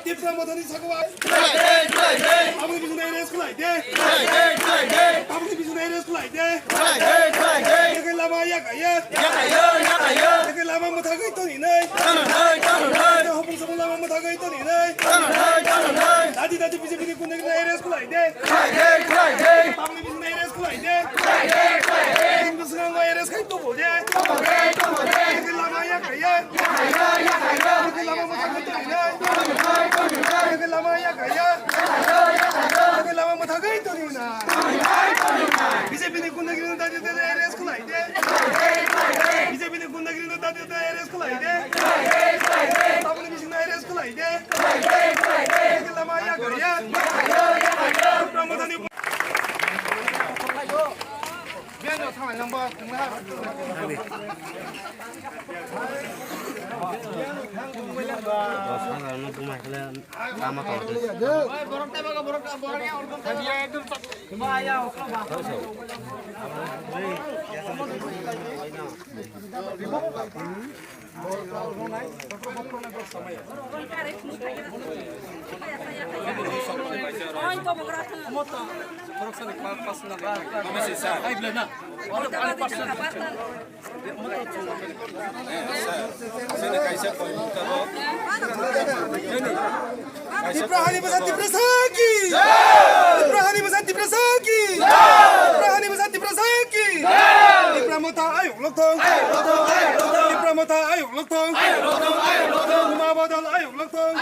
Tipra Motha ni Sakwa. Abang ni bisuna eres kulai deh. Abang ni bisuna eres kulai deh. Yang lama ya kaya. Yang lama Motha kaya itu ni nih. Yang hubung sama lama Motha kaya itu ni nih. Tadi bisuna kuning eres kulai deh. Abang ni bisuna eres kulai deh. Yang bisuna nggak eres kaya itu boleh. Yang lama ya kaya. Yang lama Motha kaya itu ni nih. Yang lama ya kaya. Yang lama Motha kaya itu ni nih. BJP ni kuning tadi eres kulai deh. BJP ni kuning tadi eres kulai deh. Abang ni bisuna eres kulai deh. Yang lama ya kaya. Tipra Motha ni. Biar no sama yang bawa tengah. Tiprahani besar Tiprasa ki. Tiprahani besar Tiprasa ki. Tiprahani besar Tiprasa ki. Tipra Motha ayo lokthong. Tipra Motha ayo lokthong. Kuma badal ayo lokthong.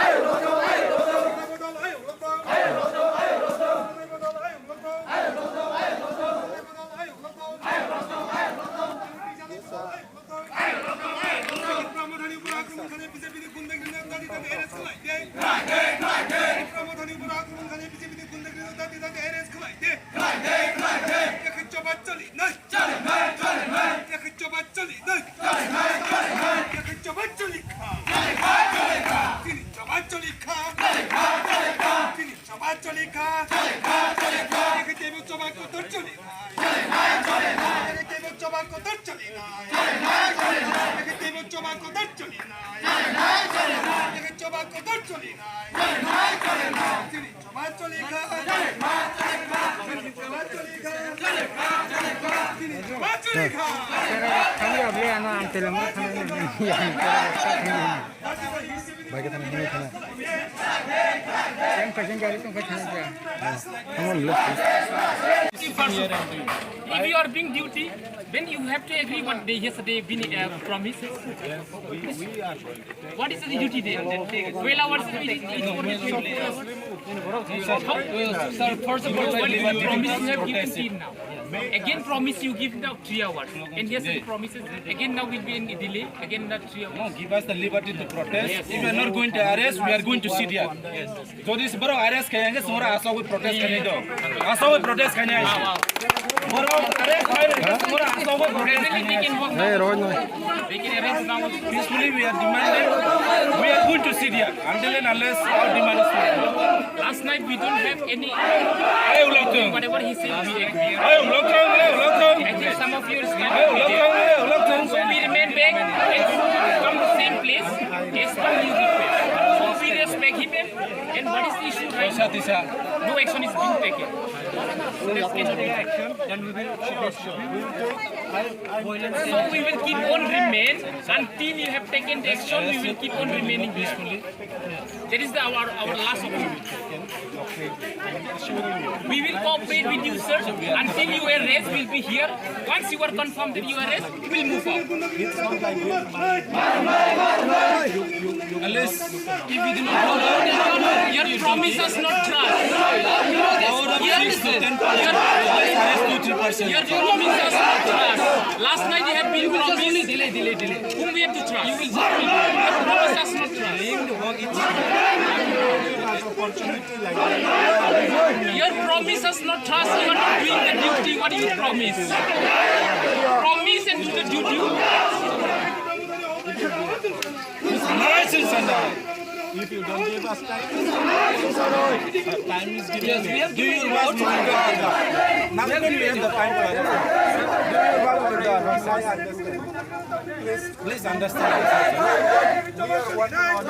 If you are being duty, then you have to agree what they yesterday been promised. What is the duty there? 12 hours Sir, first of all, what is the promise you have given till now? Again promise you give now 3 hours. And yesterday promises again now will be in delay. Again not 3 hours. No, give us the liberty to protest. If we are not going to arrest, we are going to sit here. So this bro arrest करेंगे, सोरा आसा हुए protest करने दो. आसा हुए protest करने आए. Bro arrest सोरा आसा हुए protest करने आए. Hey, Rohit, no. They can arrest now. Peacefully we are demanding. We are going to sit here until and unless our demand is met. Last night we don't have any. Whatever he said, we agree. I think some of you are scared. So we remain back and come to the same place. Yes, you give back. So we respect him. And what is the issue right now? No action is being taken. Let's get no action. Then we will So we will keep on remain until you have taken the action. We will keep on remaining peacefully. That is our last opportunity. We will cooperate with you, sir, until you arrest. We'll be here. Once you are confirmed that you arrest, we'll move on. Unless if we do not follow, your promise us not trust. Your promise us not trust. Last night you have been promised. Delay. Whom we have to trust? You will promise us not trust. Your promise us not trust. You are not doing the duty. What you promise? Promise and do the duty. nice if you don't give us time is given. Do your work to nothing we have the time to arrest. Do your work with the understand. Please understand. We are working on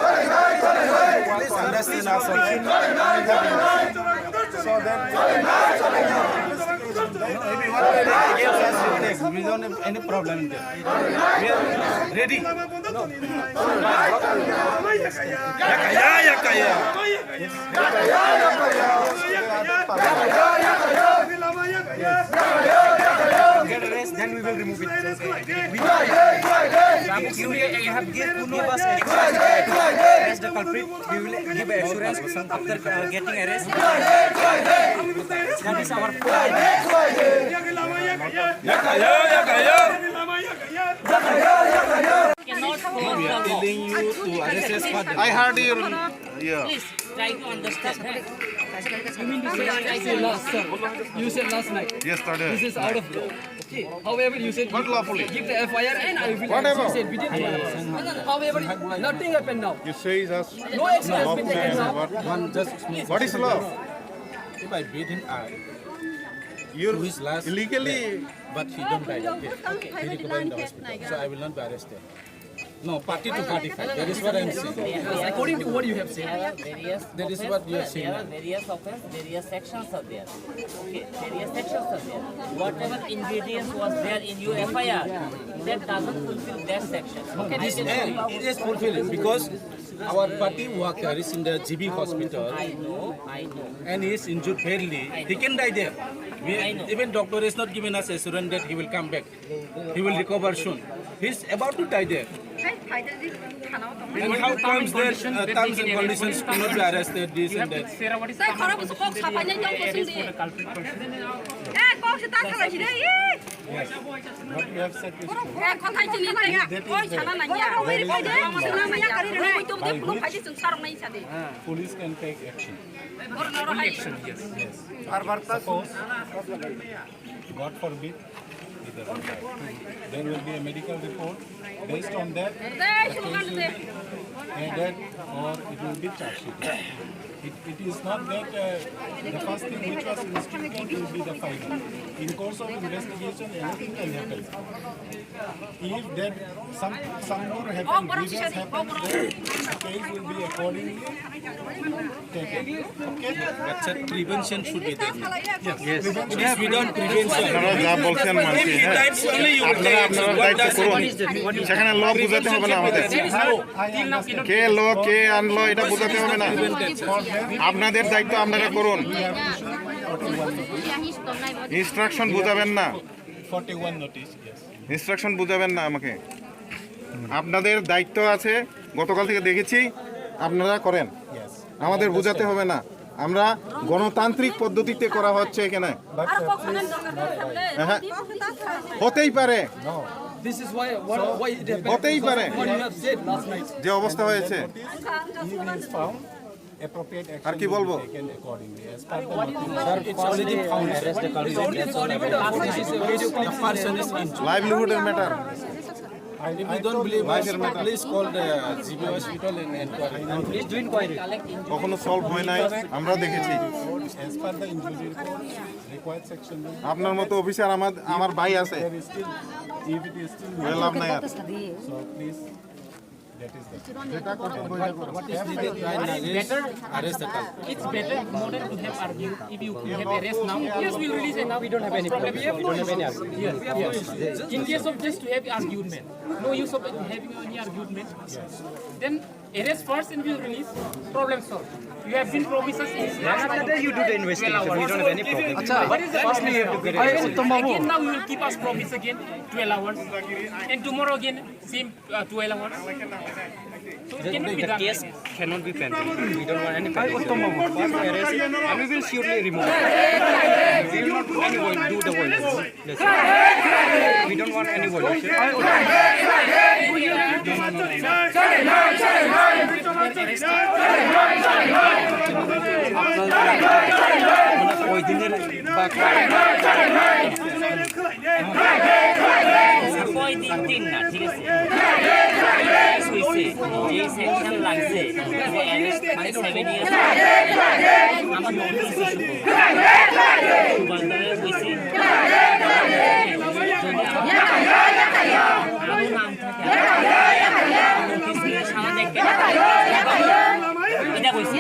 please understand us also. So then we don't have any problem there. We are ready. Get arrest, then we will remove it. You have give us arrest the culprit. We will give assurance after getting arrest. That is our plan. We are telling you to arrest us for I heard you. Yeah. Please try to understand. You mean to say last, sir? You said last night. Yesterday. This is out of law. Okay. However, you said Not lawfully. give the FIR and I will. Whatever. You said we didn't. However, nothing happened now. You say us. No action has been taken now. What is law? if I beat him, You're to his last illegally. but he don't die. Okay. He recovered in the hospital. So I will not be arrested. No, party to party fight. That is what I am saying. According to what you have said. There are various That is what you are saying. There are various offense, various sections are there. Okay, various sections are there. Whatever ingredients was there in your FIR, that doesn't fulfill that section. Okay, This it is fulfilling because our party worker is in the GB hospital I know. and he is injured badly. He can die there. Even doctor is not giving us assurance that he will come back. He will recover soon. He is about to die there. And how comes there terms and conditions to not be arrested, this and that? Sarah, what is the arrest for the culprit person? What we have said is true. Police can take action. Action, yes. Suppose, God forbid, there will be a medical report. Based on that, the case will be added or it will be charged. It is not that the first thing which was instructed will be the final. In course of investigation, anything can happen. If that some more happen, grievance happens, then the case will be accordingly taken. Okay? But sir, prevention should be there. Yes. It is without prevention. যা বলছেন মানছি হ্যাঁ আপনারা দায়িত্ব করুন সেখানে ল বুঝাতে হবে না আমাদের কে ল কে আনলো এটা বুঝাতে হবে না আপনাদের দায়িত্ব আপনারা করুন ইনস্ট্রাকশন বুঝাবেন না 41 notice, yes. ইনস্ট্রাকশন বুঝাবেন না আমাকে আপনাদের দায়িত্ব আছে গতকাল থেকে দেখেছি আপনারা করেন আমাদের বুঝাতে হবে না আমরা গণতান্ত্রিক পদ্ধতিতে করা হচ্ছে এখানে হতেই পারে This is why it happened. হতেই পারে What you have said last night. যে অবস্থা হয়েছে If is found, appropriate আর action কি will বলবো be taken accordingly. As per the notice. It's already found. It's only for even the police is a video clip. The person is injured. লাইভলিহুডের matter If you don't believe us, please call the GB hospital and inquiry. Please do inquiry. কখনো solve হয় নাই আমরা দেখেছি As per the injury report, required section will be. আপনার মতো officer আমার ভাই আছে There is still, if it is still এর লাভ নাই আর so please, that is the. What is needed right now is arrest the culprit. It's better more than to have argued. If you have arrest now, yes, we'll release it now. We don't have any problem. We don't have any argument. Yes. In case of just to have argument, no use of having any argument. Then arrest first and we'll release. Problem solved. You have been promises in last day you do the investigation. We don't have any problem. What is the firstly you have to get again now you will keep us promise again 12 hours and tomorrow again same 12 hours. So it cannot be done. Case Cannot be pending. We don't want any pending. First arrest and we will surely remove it. We will not do any do the violence. We don't want any violence. Din na, ঠিক আছে? কইছে যে section লাগছে যে arrest মানে 7 years আমার notice issue সুবান্দারে কইছি যদি আমার নাম থাকে নোটিস দিয়ে সামনে দেখবে এটা কইছি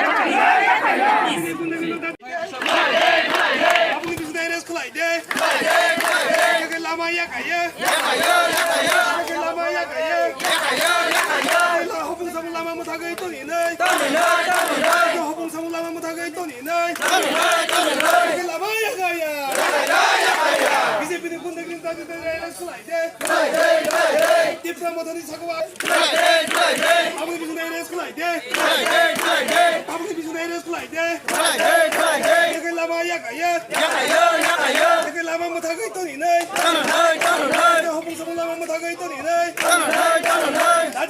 Tipra Motha ni sakwa. Abu ni bisuna eres kulai de. Abu ni bisuna eres kulai de. Ke lama ya kaya. Ke lama motha gai to ni nai. Hopung sabu lama motha gai to ni nai.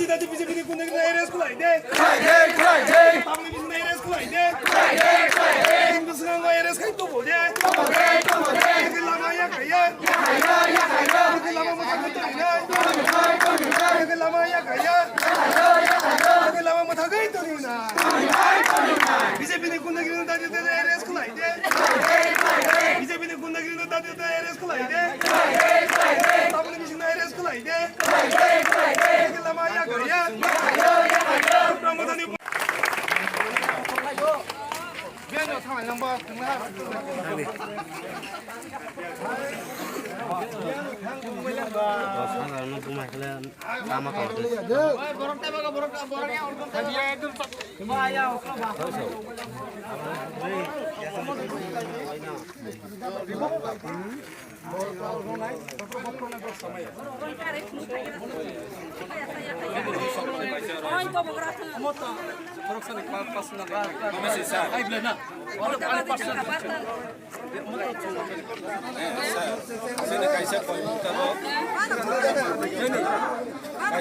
Dadi BJP ni kunde ni eres kulai de. Abu ni bisuna eres kulai de. Bisuna ngai eres kai to bo de. Ke lama ya kaya. Ke lama motha gai to ni nai. Ke lama ya kaya. Ke lama motha gai to ni nai. BJP ni kunde ni dadi eres kulai de. BJP ni kunde ni dadi eres kulai de. Abu ni bisuna eres kulai de. Ke lama ya kaya. Tipra Motha ni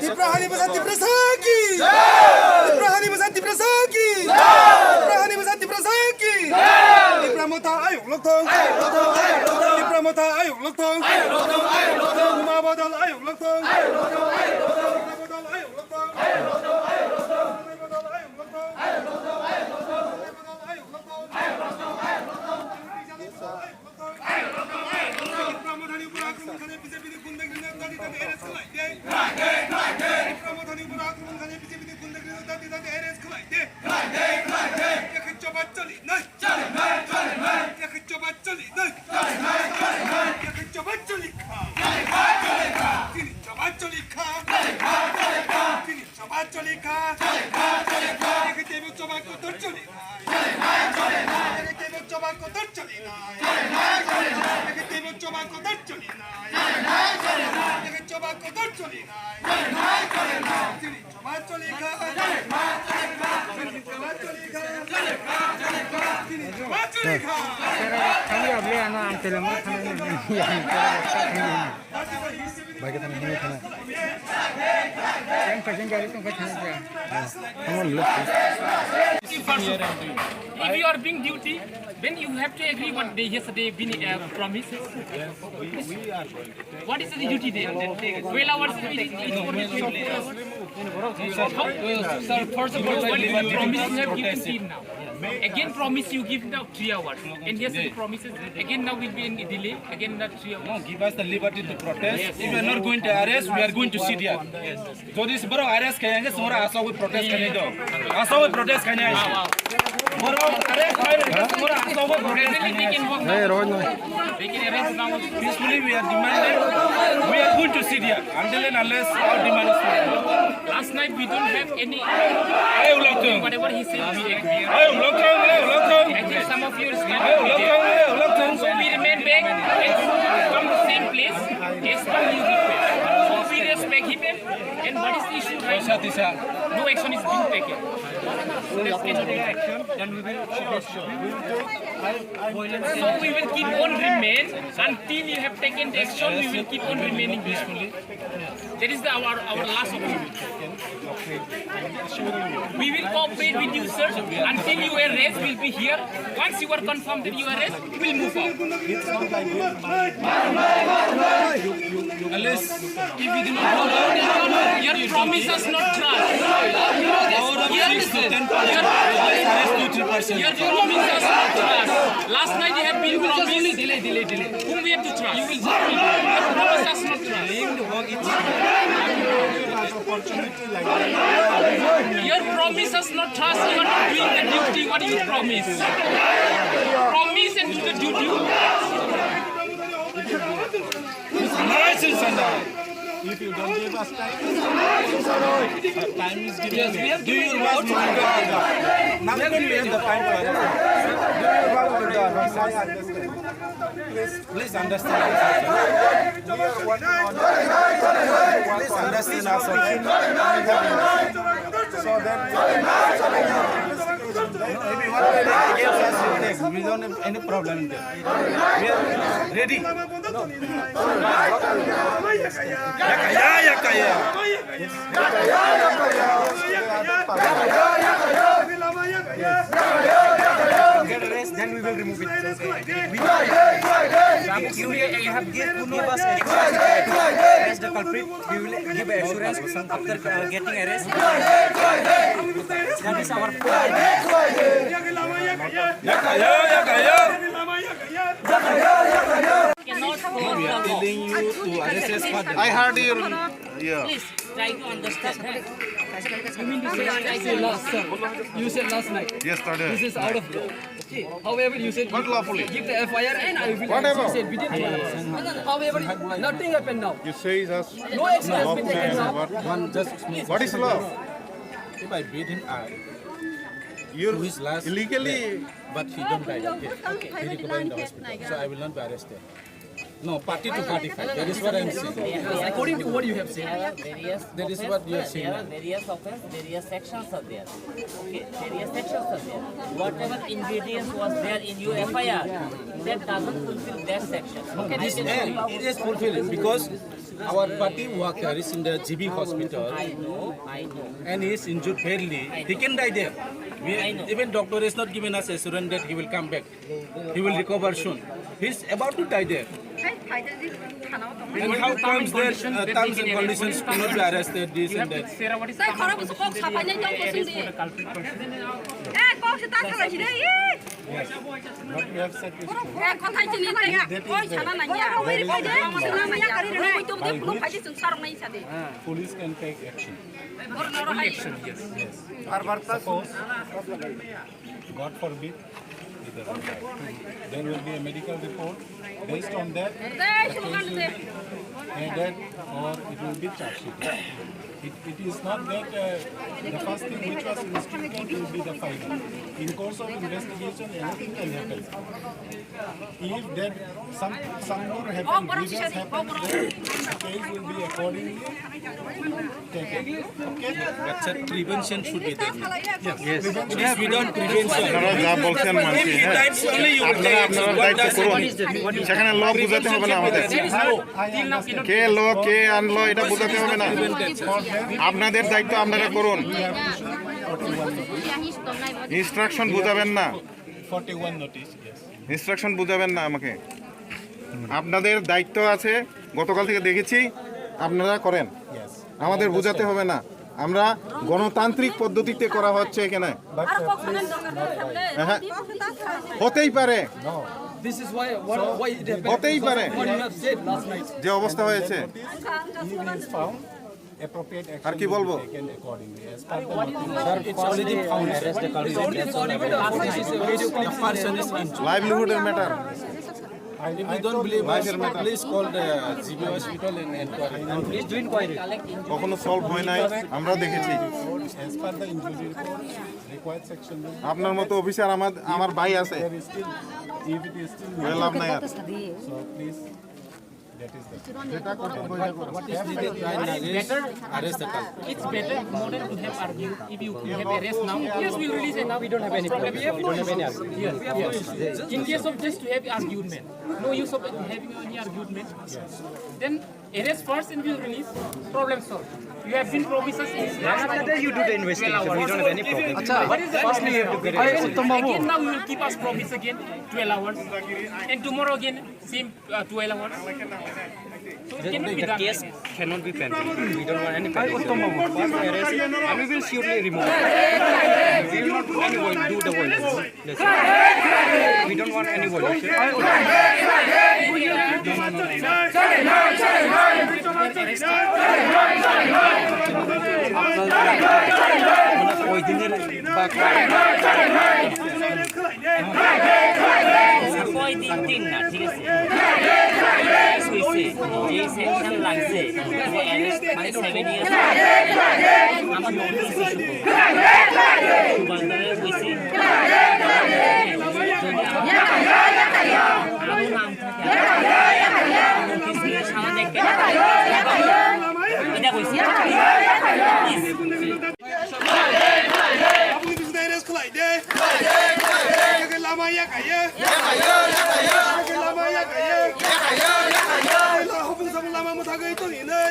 Tipra hani besar Tiprasa ki. Tipra hani besar Tiprasa ki. Tipra hani besar Tiprasa ki. Tipra Motha ayo lok thong. Tipra Motha ayo lok thong. Kuma badal ayo lok thong. Badal ayo lok thong. If you are being duty, then you have to agree what they yesterday been promised. What is the duty there? 12 hours Sir, first of all, what is the promise you have given team now? Again promise you give now 3 hours. And yesterday promises again now will be in delay. Again not 3 hours. No, give us the liberty to protest. If we are not going to arrest, we are going to sit here. So this bro arrest करेंगे, सोरा आसा हुए protest करने दो. आसा हुए protest करने आए. बरो arrest करेंगे, सोरा आसा हुए protest करने आए. Hey, Rohit no. They can arrest now. Peacefully we are demanding. We are going to sit here until and unless our demand is fulfilled. Last night we don't have any. Whatever he said, we agree. I think some of you are so we remain back and come to the same place. Yes, come you request. So we respect him. And what is the issue right now? No action is being taken. Let's get into action. Then we will So we will keep on remain until you have taken the action. We will keep on remaining peacefully. That is our last option. We will cooperate with you, sir, until you arrest. We'll be here. Once you are confirmed that you arrest, we will move on. Unless if we do not follow, Your promise us not trust. Your promise us not trust. Last night you have been promised. Delay. Whom we have to trust? You will promise us not trust. Your promise us not trust. You are not doing the duty. What you promise? Promise and do the duty. if you don't give us time is given. Yes, we have given you Now we have the time for Please understand. Please understand us. So then, we don't have any problem there. We are ready. Get arrest, then we will remove it. You have give us arrest the culprit. We will give assurance after getting arrest. That is our plan. Cannot follow We are the law. telling you to arrest us for I heard you. Yeah. Please try to understand. You mean to say last, sir? You said last night. Yes, This sir. is out of law. Okay. However, you said Not lawfully. give the FIR and I will Whatever. you said we did. However, nothing happened now. You say us. No action has been taken now. What is law? If I beat him, You're his last illegally. but he don't die. Okay. He recovered in the hospital. So I will not be arrested. No, party to party fight. That is what I am saying. According to what you have said. There are various That is what you are saying. There are various offense, various sections are there. Okay, various sections are there. Whatever ingredients was there in your FIR, that doesn't fulfill that section. Okay, I can show you. It is fulfilling because our party worker is in the GB hospital I know. and he is injured badly. He can die there. I know. Even doctor has not given us assurance that he will come back. He will recover soon. He is about to die there. And how comes there terms and conditions to not be arrested, this and that? Sarah, what is the common condition that they arrest for the culprit person? What we have said is police can take action. Action, yes. Suppose, God forbid, there will be a medical report. Based on that, the case will be added or it will be charged. It is not that the first thing which was instructed will be the final. In course of investigation, anything can happen. If that some more happen, grievance happens, then the case will be accordingly taken. Okay? But sir, prevention should be there. Yes. It is without prevention. আপনারা যা বলছেন মানছি হ্যাঁ আপনারা আপনারা দায়িত্ব করুন সেখানে ল বুঝাতে হবে না আমাদের কে ল কে আনলো এটা বুঝাতে হবে না আপনাদের দায়িত্ব আপনারা করুন ইনস্ট্রাকশন বুঝাবেন না 41 notice, yes. ইনস্ট্রাকশন বুঝাবেন না আমাকে আপনাদের দায়িত্ব আছে গতকাল থেকে দেখেছি আপনারা করেন আমাদের বুঝাতে হবে না আমরা গণতান্ত্রিক পদ্ধতিতে করা হচ্ছে এখানে হ্যাঁ হতেই পারে This is why it happened. হতেই পারে What you have said last night. যে অবস্থা হয়েছে If it is found, appropriate আর action কি will বলবো be taken accordingly. As per the notice. It's already found. It's already found even after this is a video clip. The person is injured. লাইভলিহুডের matter If you don't believe us, please call the GB hospital and inquiry. Please do inquiry. কখনো solve হয় নাই আমরা দেখেছি As per the injury report, required section will be. আপনার মতো officer আমার ভাই আছে There is still, if it is still, লাভ নাই আর so please It's better more than to have argued. If you have arrest now, yes, we'll release it now. We don't have any problem. We don't have any argument. Yes. In case of just to have argument, no use of having any argument. Then arrest first and we'll release. Problem solved. You have been promised us in After that, you do the investigation. We don't have any problem. What is the Firstly, you have to get it. again now you will keep us promise again 12 hours and tomorrow again same 12 hours. So it cannot be The done case like this. cannot be pending. We don't want any pending. First arrest, and we will surely remove it. We will not do any do the violence. That's it. We don't want any violence. কয় দিন না ঠিক আছে যে section লাগছে যে arrest মানে 7 years আমার নোটিস ইস্যু সুবান্দারের কইছি যদি আমার নাম থাকে নোটিস দিয়ে সামনে দেখতে এটা কইছি Abang bisa dari sekolah deh. Lama ya kaya. Lama ya kaya. Lah hubung sama lama muthaga itu ni nih.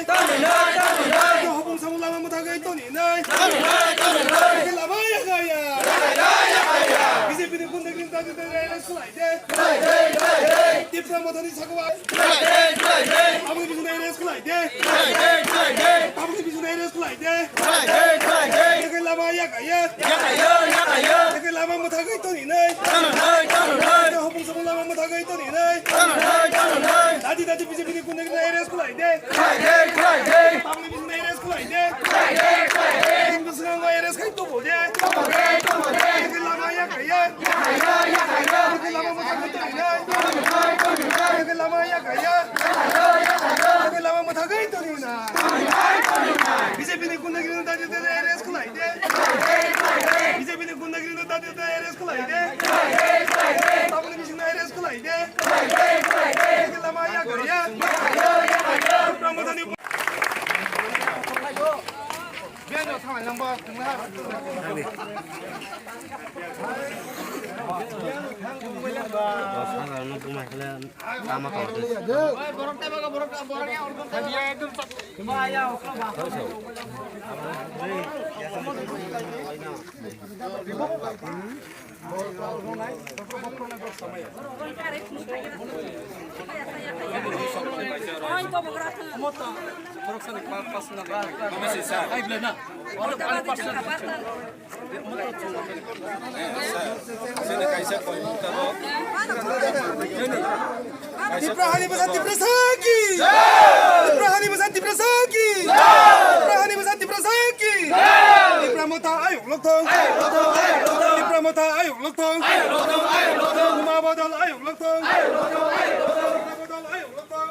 Hubung sama lama muthaga itu ni nih. Lama ya kaya. Bisa pilih pun dengan tadi dari sekolah deh. Tipra Motha ni sakwa. Abang bisa dari sekolah deh. Abang bisa dari sekolah deh. Lama ya kaya. Lama muthaga itu ni nih. Hubung sama lama muthaga itu ni nih. Tadi bisa pilih pun dengan dari sekolah deh. Abang bisa dari sekolah deh. Bisa nggak dari sekolah itu boleh. Lama ya kaya. Lama muthaga itu ni nih. Lama ya kaya. Lama muthaga itu ni nih. Bisa pilih pun dengan tadi dari sekolah deh. Bisa pilih pun dengan tadi dari sekolah deh. Abang bisa dari sekolah deh. Lama ya kaya. Tipra Motha ni. Biar nak tangan lambat, tengah. Tipra hani besar Tiprasa ki. Tipra hani besar Tiprasa ki. Tipra hani besar Tiprasa ki. Tipra Motha ayo lok thong. Tipra Motha ayo lok thong. Kuma badal ayo lok thong. Badal ayo lok thong.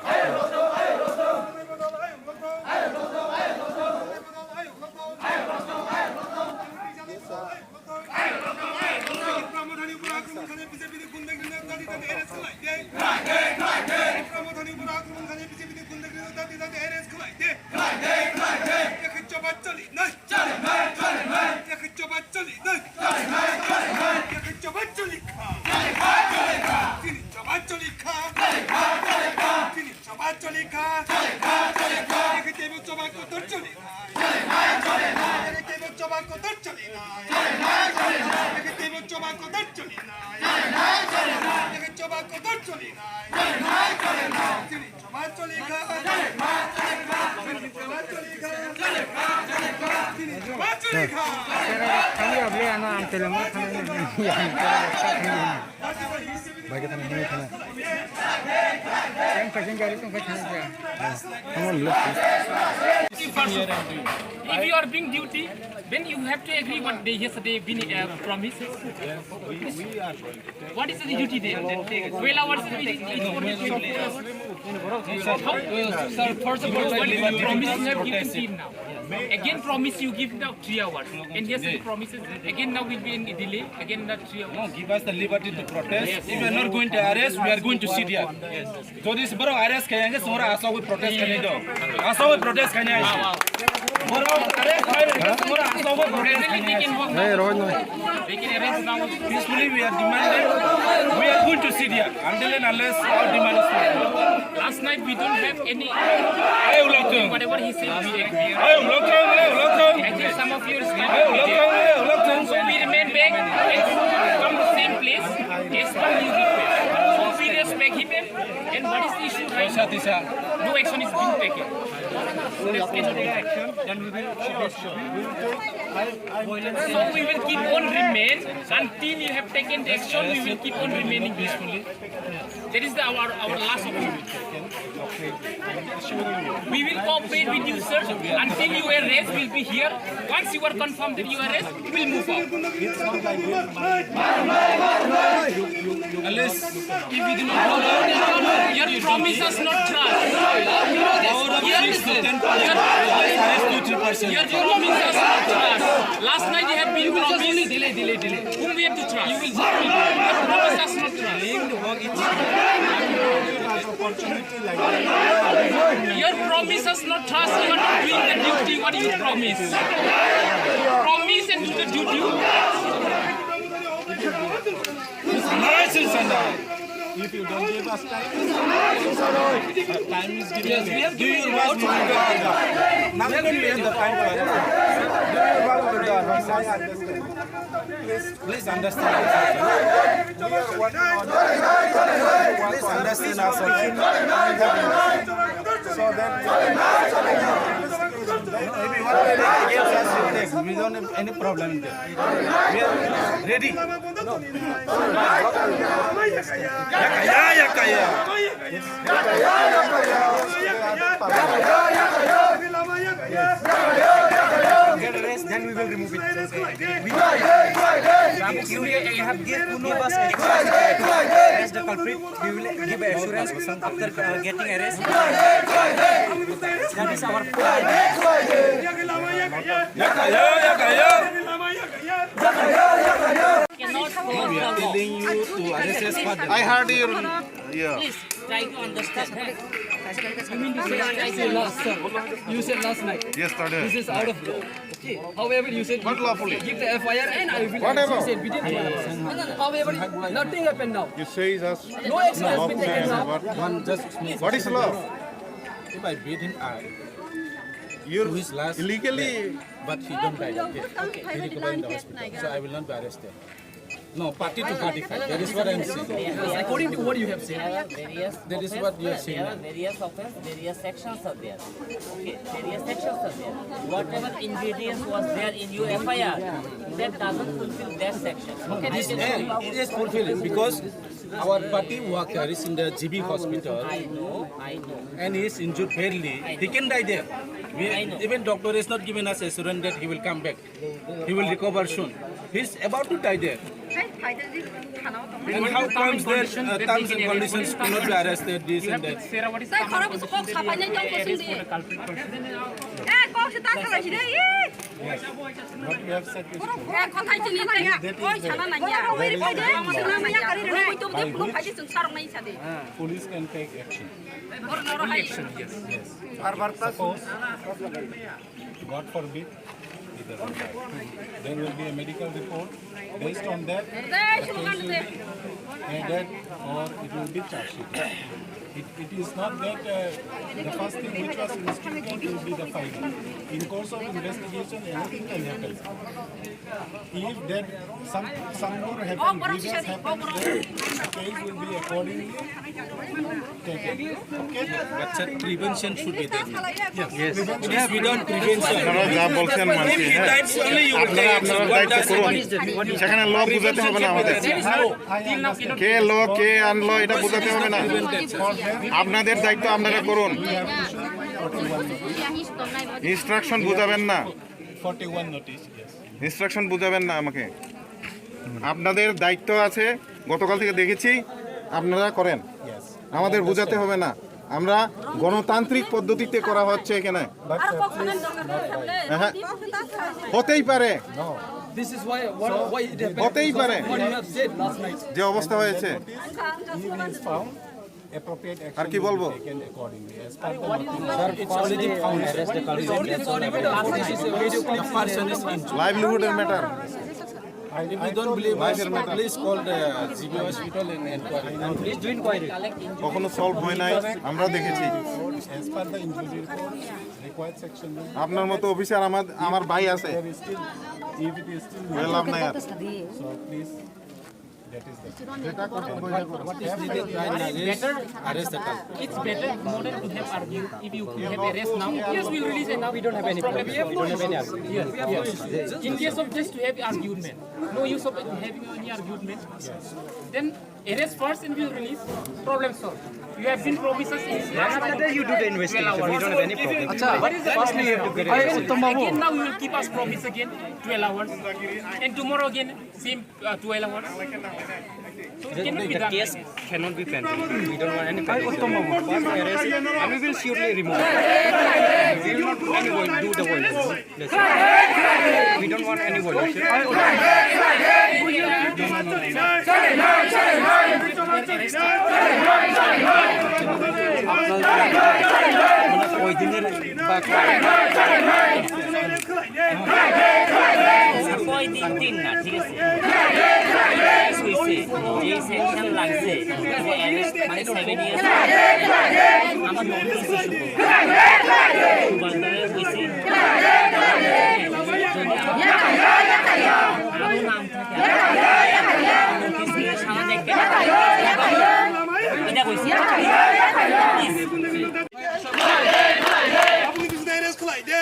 Kami abli anak Teliamura Bagi tanah ini tanah. Yang fashion kali tu fashion apa? Kamu lihat. if you are being duty, then you have to agree what they yesterday been promised. What is the duty there? 12 hours is for his Sir, first of all, what is the promise you have given to him now? Again promise you give now 3 hours. And yesterday promises again now will be in delay. Again not 3 hours. No, give us the liberty to protest. If we are not going to arrest, we are going to sit here. So this bro arrest करेंगे, सोरा आशा को protest करने दो. आशा को protest करने आए. बरो arrest करेंगे, सोरा आशा को protest करने आए. They can arrest now. Peacefully we are demanding. We are going to sit here until and unless our demand is met. Last night we don't have any. Ayo lockdown. Whatever he said, we agree. Ayo lockdown. I think some of you are Ayo lockdown. so we remain back and come to same place. Yes, come you request. So we respect him. And what is the issue right now? No action is being taken. Let's get no action. Then we will So we will keep on remain until you have taken the action. We will keep on remaining peacefully. That is our last option. We will cooperate with you, sir, until you arrest. We'll be here. Once you are confirmed that you arrest, we'll move on. Unless if we do not follow, Your promise us not trust. Your promise us not trust. Last night you have been promised. Delay. Whom we have to trust? You will Your promise us not trust. Your promise us not trust. You are not doing the duty. What do you promise? Promise and do the duty. if you don't give us time is given. Do you want to do that? Now we have the time for it. Please understand. Please understand us. So then, maybe what gives us will take. We don't have any problem there. We are ready. Then we will remove it. You have given us arrest the culprit. We will give assurance after getting arrest. That is our plan. We are telling you to arrest us for I heard you. Yeah. Please try to understand. You mean to say last, sir? You said last night. Yesterday. This is out of law. Okay. However, you said What lawfully? give the FIR and I will. Whatever. You said within 2 hours. However, nothing happened now. You say us. No action has been taken now. What is law? if I beat him, You're his last illegally. but he don't die. Okay. He recovered in the hospital. So I will not be arrested. No, party to party fight. That is what I am saying. Yes, according to what you have said. That is what you are saying. There are various offense, various sections are there. Okay, various sections are there. Whatever ingredients was there in your FIR, that doesn't fulfill that section. Okay, This it is fulfilled because our party worker is in the GB hospital I know. and he is injured badly. He can die there. Even doctor is not giving us assurance that he will come back. He will recover soon. He is about to die there. And how comes that terms and conditions to not be arrested, this and that? Sarah, what is the culprit person? What we have said is police can take action. Suppose, God forbid, there will be a medical report. Based on that, the case will be added or it will be charged. It is not that the first thing which was instituted will be the final. In course of investigation, anything can happen. If that some more happen, grievance happens, then the case will be accordingly taken. Okay? But sir, prevention should be there. Yes. It is without prevention. আপনারা যা বলছেন মানছি হ্যাঁ আপনারা আপনারা দায়িত্ব করুন সেখানে ল বুঝাতে হবে না আমাদের কে ল কে আনলো এটা বুঝাতে হবে না আপনাদের দায়িত্ব আপনারা করুন ইনস্ট্রাকশন বুঝাবেন না 41 notice, yes. ইনস্ট্রাকশন বুঝাবেন না আমাকে আপনাদের দায়িত্ব আছে গতকাল থেকে দেখেছি আপনারা করেন আমাদের বুঝাতে হবে না আমরা গণতান্ত্রিক পদ্ধতিতে করা হচ্ছে এখানে হ্যাঁ হতেই পারে This is why it happened. হতেই পারে What you have said last night. যে অবস্থা হয়েছে Appropriate action আর কি বলবো taken accordingly. As per the notice. It's already found. The person is injured. লাইভলিহুডের matter If you don't believe us, please call the GB hospital and inquiry. Please do inquiry. কখনো solve হয় নাই আমরা দেখেছি As per the injury report, required section. আপনার মতো officer আমার ভাই আছে There is still, if it is still, হয়ে লাভ নাই আর so please, that is the. Arrest the culprit. It's better more than to have argued. If you have arrest now, yes, we'll release it now. We don't have any problem. We don't have any argument. Yes. In case of just to have argument, no use of having any argument. Then arrest first and we'll release. Problem solved. You have been promises in After that, you do the investigation. We don't have any problem. What is the Firstly, you have to get it. again now you will keep us promise again 12 hours and tomorrow again same 12 hours. So it cannot be The done. case cannot be pending. We don't want any pending. First arrest, and we will surely remove it. We will not do any do the violence. We don't want any violence. ওই দিনের কয়দিন দিন না ঠিক আছে যে section লাগছে যে অ্যারেস্ট মানে 7 ইয়ার্স আমার নোটিস ইস্যু বান্দারে কইছি আমার নাম থাকে নোটিস দিয়ে সামনে দেখতে এটা কইছি আপনি কিছু দেয় রেস খোলাই দে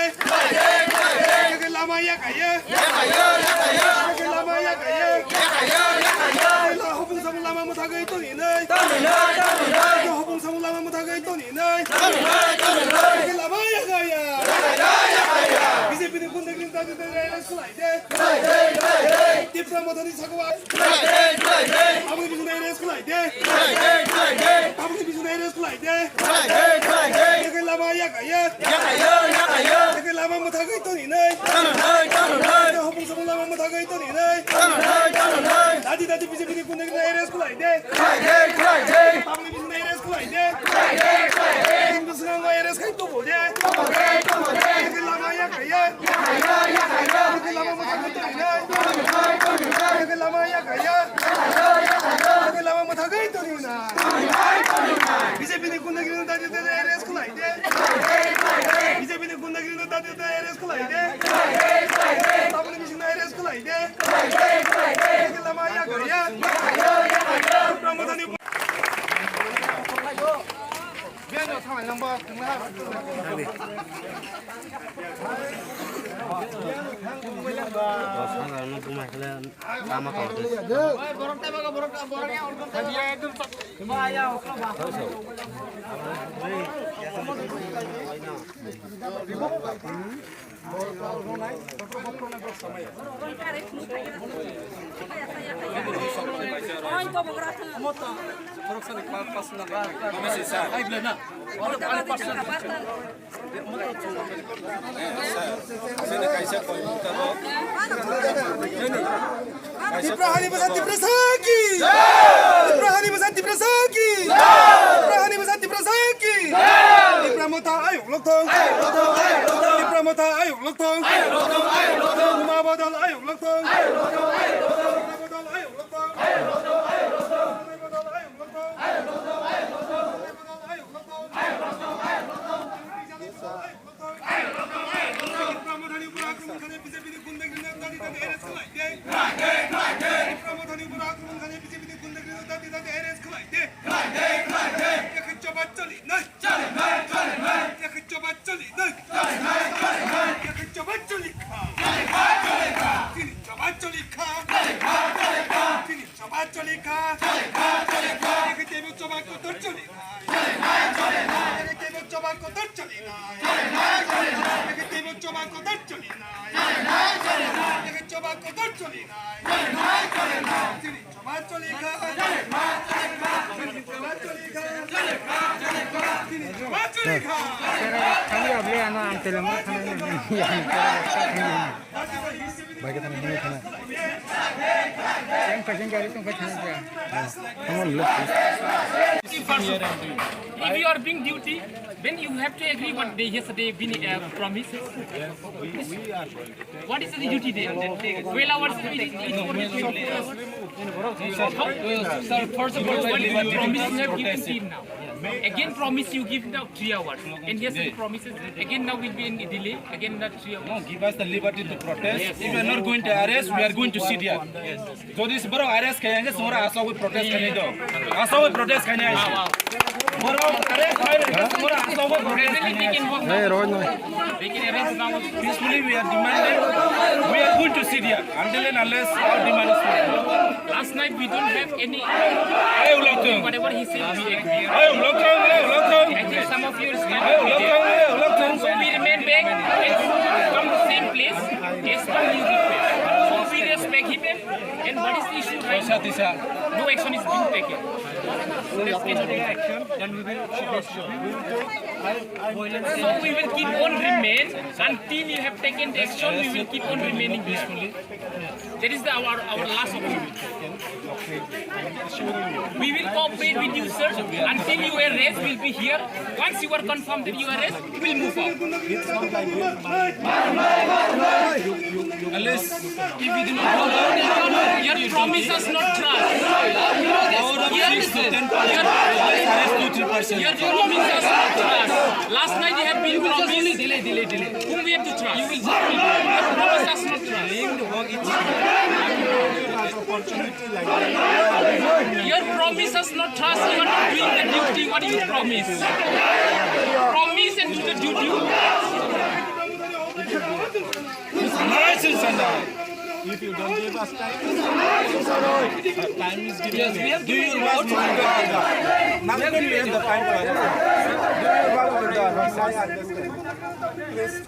লামা ইয়া কাইয়া লামা ইয়া কাইয়া হবুং সামু লামা মোথাগৈ তনি নাই হবুং সামু লামা মোথাগৈ তনি নাই লামা ইয়া কাইয়া বিজেপিनि गुन्दैगिरि दादि রেস খোলাই দে টিপ্রা মথানি সাগওয়া আপনি কিছু দেয় রেস খোলাই দে আপনি কিছু দেয় রেস খোলাই দে লামা ইয়া কাইয়া লামা মোথাগৈ তনি নাই হবুং সামু লামা মোথাগৈ তনি নাই দাদি বিজেপিनि गुन्दैगिरि রেস খোলাই দে আপনি কিছু দেয় রেস খোলাই দে হিন্দুস্তান রেস খাই তো বলে লামা ইয়া কাইয়া লামা মোথাগৈ তনি নাই লামা ইয়া কাইয়া লামা মোথাগৈ তনি নাই বিজেপিनि गुन्दैगिरि दादि রেস খোলাই দে বিজেপিनि गुन्दैगिरि दादि রেস খোলাই দে আপনি কিছু দেয় রেস খোলাই দে লামা ইয়া Kayah প্রমোদনি Tiprahani besar Tiprasa ki. Tiprahani besar Tiprasa ki. Tiprahani besar Tiprasa ki. Tipra Motha ayo loktong. Tipra Motha ayo loktong. Uma badal ayo loktong. Kasolai Kha Kasolai Kha. Kami abli anak Teliamura বাইকে থানা নিয়ে থানা yang pasang kali tu pasang dia. আমার লোক If you are being duty, then you have to agree what they yesterday been promises. What is the duty there? 12 hours it is Sir, first of all, what is the promise you have given to him now? Again promise you give now 3 hours. And yesterday promises, again now will be in delay, again not 3 hours. No, give us the liberty to protest. If we are not going to arrest, we are going to sit here. So this bro arrest करेंगे, सोरा आसा हुए protest करने दो. आसा हुए protest करने आए. Bro arrest करेंगे, सोरा आसा हुए protest करने आए. এই রোজ নয় They can arrest now. Peacefully we are demanding. We are going to sit here until and unless our demand is met. Last night we don't have any, Ayo lockdown. whatever he said we agree. Ayo lockdown. I think some of you are Ayo lockdown. So we remain back and come to same place as per his request. So we respect him and what is the issue right now? No action is being taken. So we will keep on remain until you have taken the action. We will keep on remaining peacefully. That is our last option. We will cooperate with you, sir, until you arrest. We'll be here. Once you are confirmed that you arrest, we'll move on. Unless if we do not follow, Your promise us not trust. Your promise us not trust. Last night you have been promised. Delay. Whom we have to trust? You will your promise us not trust. Your promise us not trust. You are not doing the duty. What do you promise? Promise and do the duty. if you don't give us time is given. Yes, we have Do you want to now we have the time for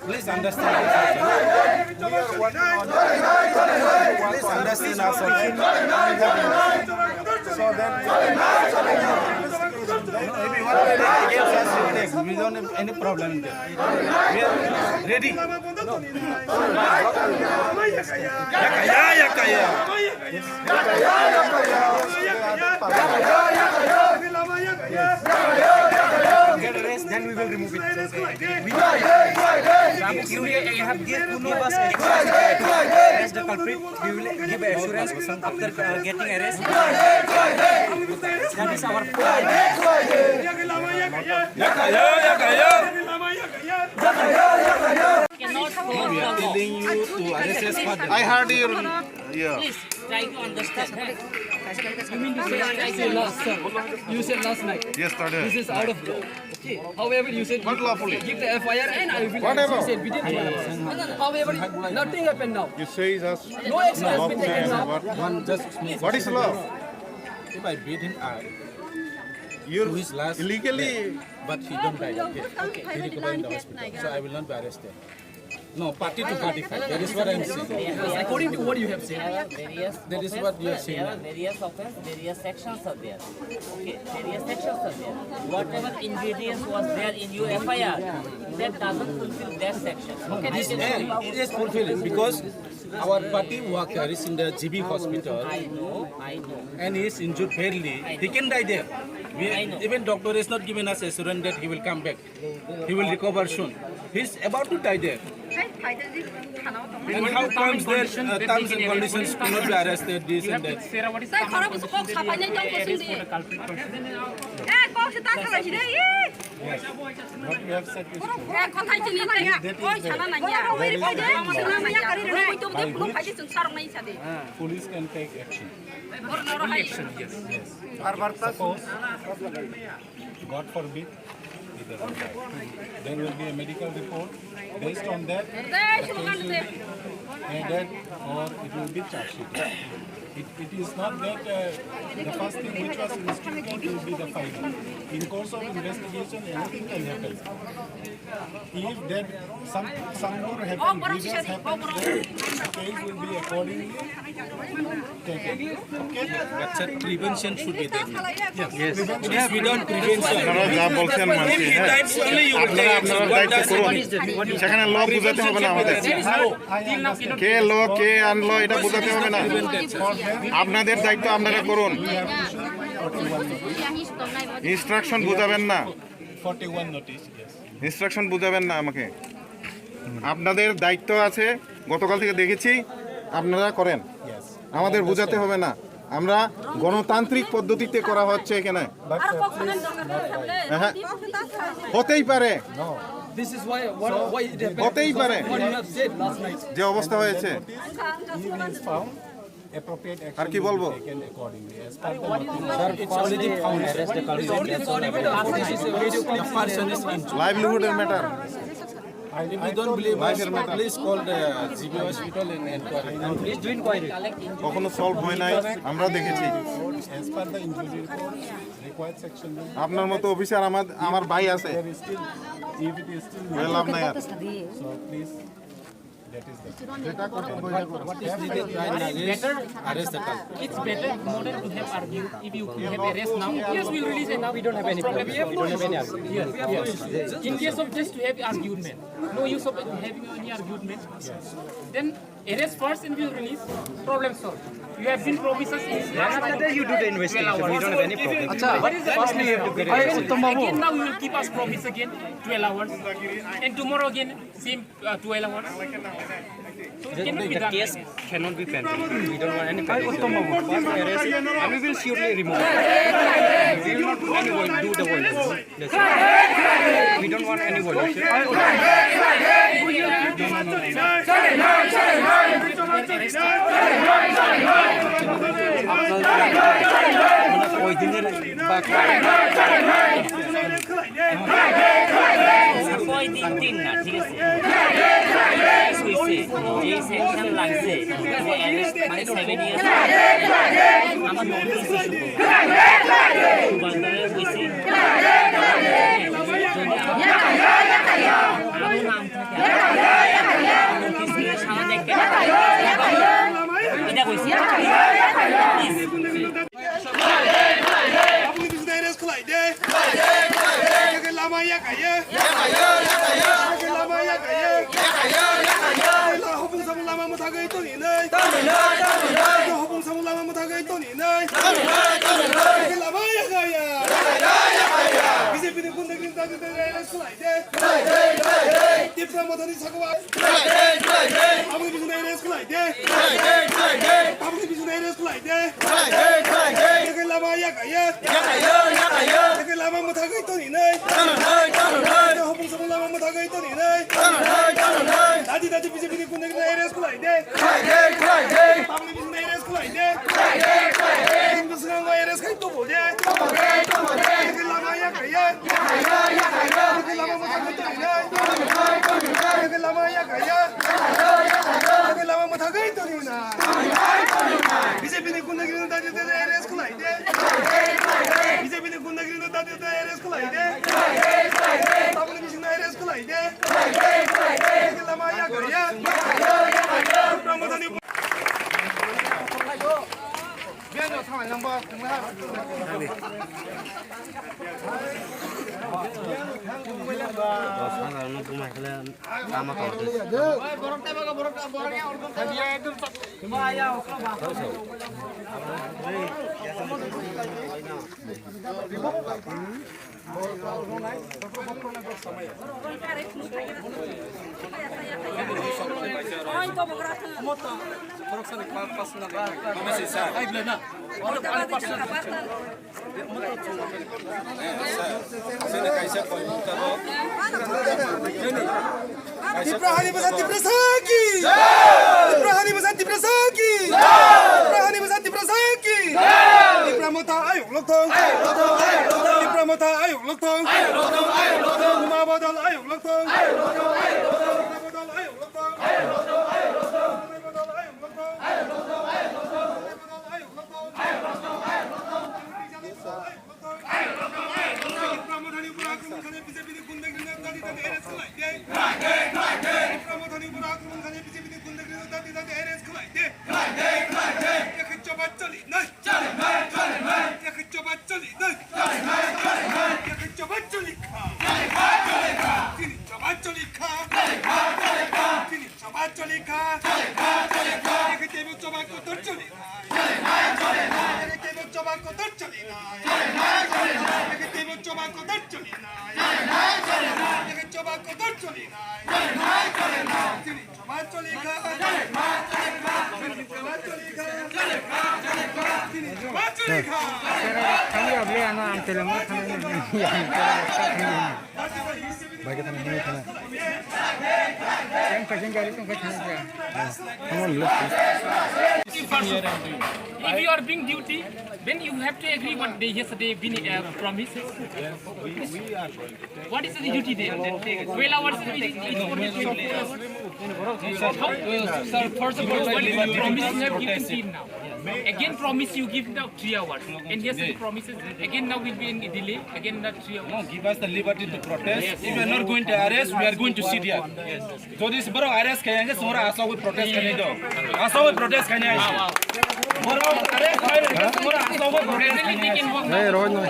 Please understand. Please understand us. So then, maybe one day against us you take. We don't have any problem there. We are ready. Get arrest, then we will remove it. You have given us arrest the culprit. We will give assurance after getting arrest. That is our plan. Cannot We are telling you to arrest us for I heard your yeah. Please try to understand. You mean to say I said last, sir? You said last night. Yesterday. This is out of law. Okay. However, you said What lawfully? give the FIR and I will. Whatever. You said within 2 hours. However, nothing happened now. You say us No action has been taken now. what is law? If I beat him, You're is last illegally but he don't die. Okay. He recovered in the hospital. So I will not be arrested. No, party to party fight. That is what I am saying. According to what you have said. There are various That is what you are saying. There are various offense, various sections are there. Okay, various sections are there. Whatever ingredients was there in your FIR, that doesn't fulfill that section. Okay, This it is fulfilled because our party worker is in the GB hospital I know. and he is injured badly. He can die there. Even doctor is not giving us assurance that he will come back. He will recover soon. He is about to die there. And how comes that terms and conditions to not be arrested, this and that? Sarah, what is the culprit person? What we have said is police can take action. Suppose, God forbid, he doesn't die. There will be a medical report. Based on that, the case will be added or it will be charged. It is not that the first thing which was instituted will be the final. In course of investigation, anything can happen. If there some more happen, reasons happen, then the case will be accordingly taken. Okay? But sir, prevention should be there. Yes. Yes, without prevention. আপনারা যা বলছেন মানছি হ্যাঁ আপনারা আপনারা দায়িত্ব করুন সেখানে ল বুঝাতে হবে না আমাদের কে ল কে আনলো এটা বুঝাতে হবে না আপনাদের দায়িত্ব আপনারা করুন ইনস্ট্রাকশন বুঝাবেন না 41 notice, yes. ইনস্ট্রাকশন বুঝাবেন না আমাকে আপনাদের দায়িত্ব আছে গতকাল থেকে দেখেছি আপনারা করেন আমাদের বুঝাতে হবে না আমরা গণতান্ত্রিক পদ্ধতিতে করা হচ্ছে এখানে হ্যাঁ হতেই পারে This is why it happened. হতেই পারে What you have said last night. যে অবস্থা হয়েছে If it is found, appropriate action আর কি will বলবো be taken accordingly. As per the notice. It's already found. It's only for evidence. This is a video clip. The person is injured. লাইভলিহুডের matter If you don't believe us, please call the GB hospital and inquiry. Please do inquiry. কখনো solve হয় নাই আমরা দেখেছি As per the injury report, required section will be. আপনার মতো officer আমার ভাই আছে There is still, if it is still হয়ে লাভ নাই আর so please, that is the. Arrest the culprit. It's better more than to have argued. If you have arrest now, yes, we'll release it now. We don't have any problem. We have no issue. In case of just to have argument, no use of having any argument. Then arrest first and we'll release. Problem solved. You have been promised us in After that, you do the investigation. We don't have any problem. What is the Firstly, you have to get it. again now you will keep us promise again 12 hours and tomorrow again same 12 hours. So it cannot be The done. case cannot be pending. We don't want any pending. First arrest, and we will surely remove it. We will not do any do the violence. That's it. We don't want any violence. ওই দিনের কয় দিন না ঠিক আছে হইছে যে section লাগছে যে অ্যারেস্ট মানে 7 ইয়ার্স আমার নোটিস ইস্যু বান্দারে হইছে আমার নাম থাকে নোটিস দিয়ে সামনে দেখতে এটা কইছি Abang di sana sekolah ide. Yang lama ya kaya. Yang lama ya kaya. Lah hubung sama lama mata gay tu ni nai. Hubung sama lama mata gay tu ni nai. Yang lama ya kaya. Bisa pilih pun negeri tadi dari sekolah ide. Tipra Motha di sekolah. Abang di sana sekolah ide. Abang di sana sekolah ide. Yang lama ya kaya. Yang lama mata gay tu ni nai. Hubung sama lama mata gay tu ni nai. Tadi bisa pilih pun negeri dari sekolah ide. Abang di sana sekolah ide. Yang besar ngai dari sekolah itu boleh. Yang lama ya kaya. Yang lama mata gay tu ni nai. Yang lama ya kaya. Yang lama mata gay tu ni nai. Bisa pilih pun negeri tadi dari sekolah ide. Bisa pilih pun negeri tadi dari sekolah ide. Abang di sana sekolah ide. Yang lama ya kaya. Ramadan ni. Tipra hani besar Tiprasa ki. Tipra hani besar Tiprasa ki. Tipra hani besar Tiprasa ki. Tipra Motha ayo lokthong. Tipra Motha ayo lokthong. Uma badal ayo lokthong. Badal ayo lokthong. Kasolai Kha Tiprasa coba kotor choli coba kotor choli coba kotor choli coba kotor choli Kasolai Kha Kasolai Kha kami abli anak Teliamura বাইকে থানা নিয়ে থানা yang pasang kali tu pasang dia. If you are being duty, then you have to agree what they yesterday been promises. What is the duty there? 12 hours is only 12 hours. Sir, first of all, what is the promise you have given team now? Again promise you give now 3 hours. And yesterday promises, again now will be in delay, again not 3 hours. No, give us the liberty to protest. If we are not going to arrest, we are going to sit here. So this bro arrest करेंगे, सोरा आशा को protest करने दो. आशा को protest करने आए. बरो arrest करेंगे, सोरा आशा को protest करने आए. Hey, Rohit no.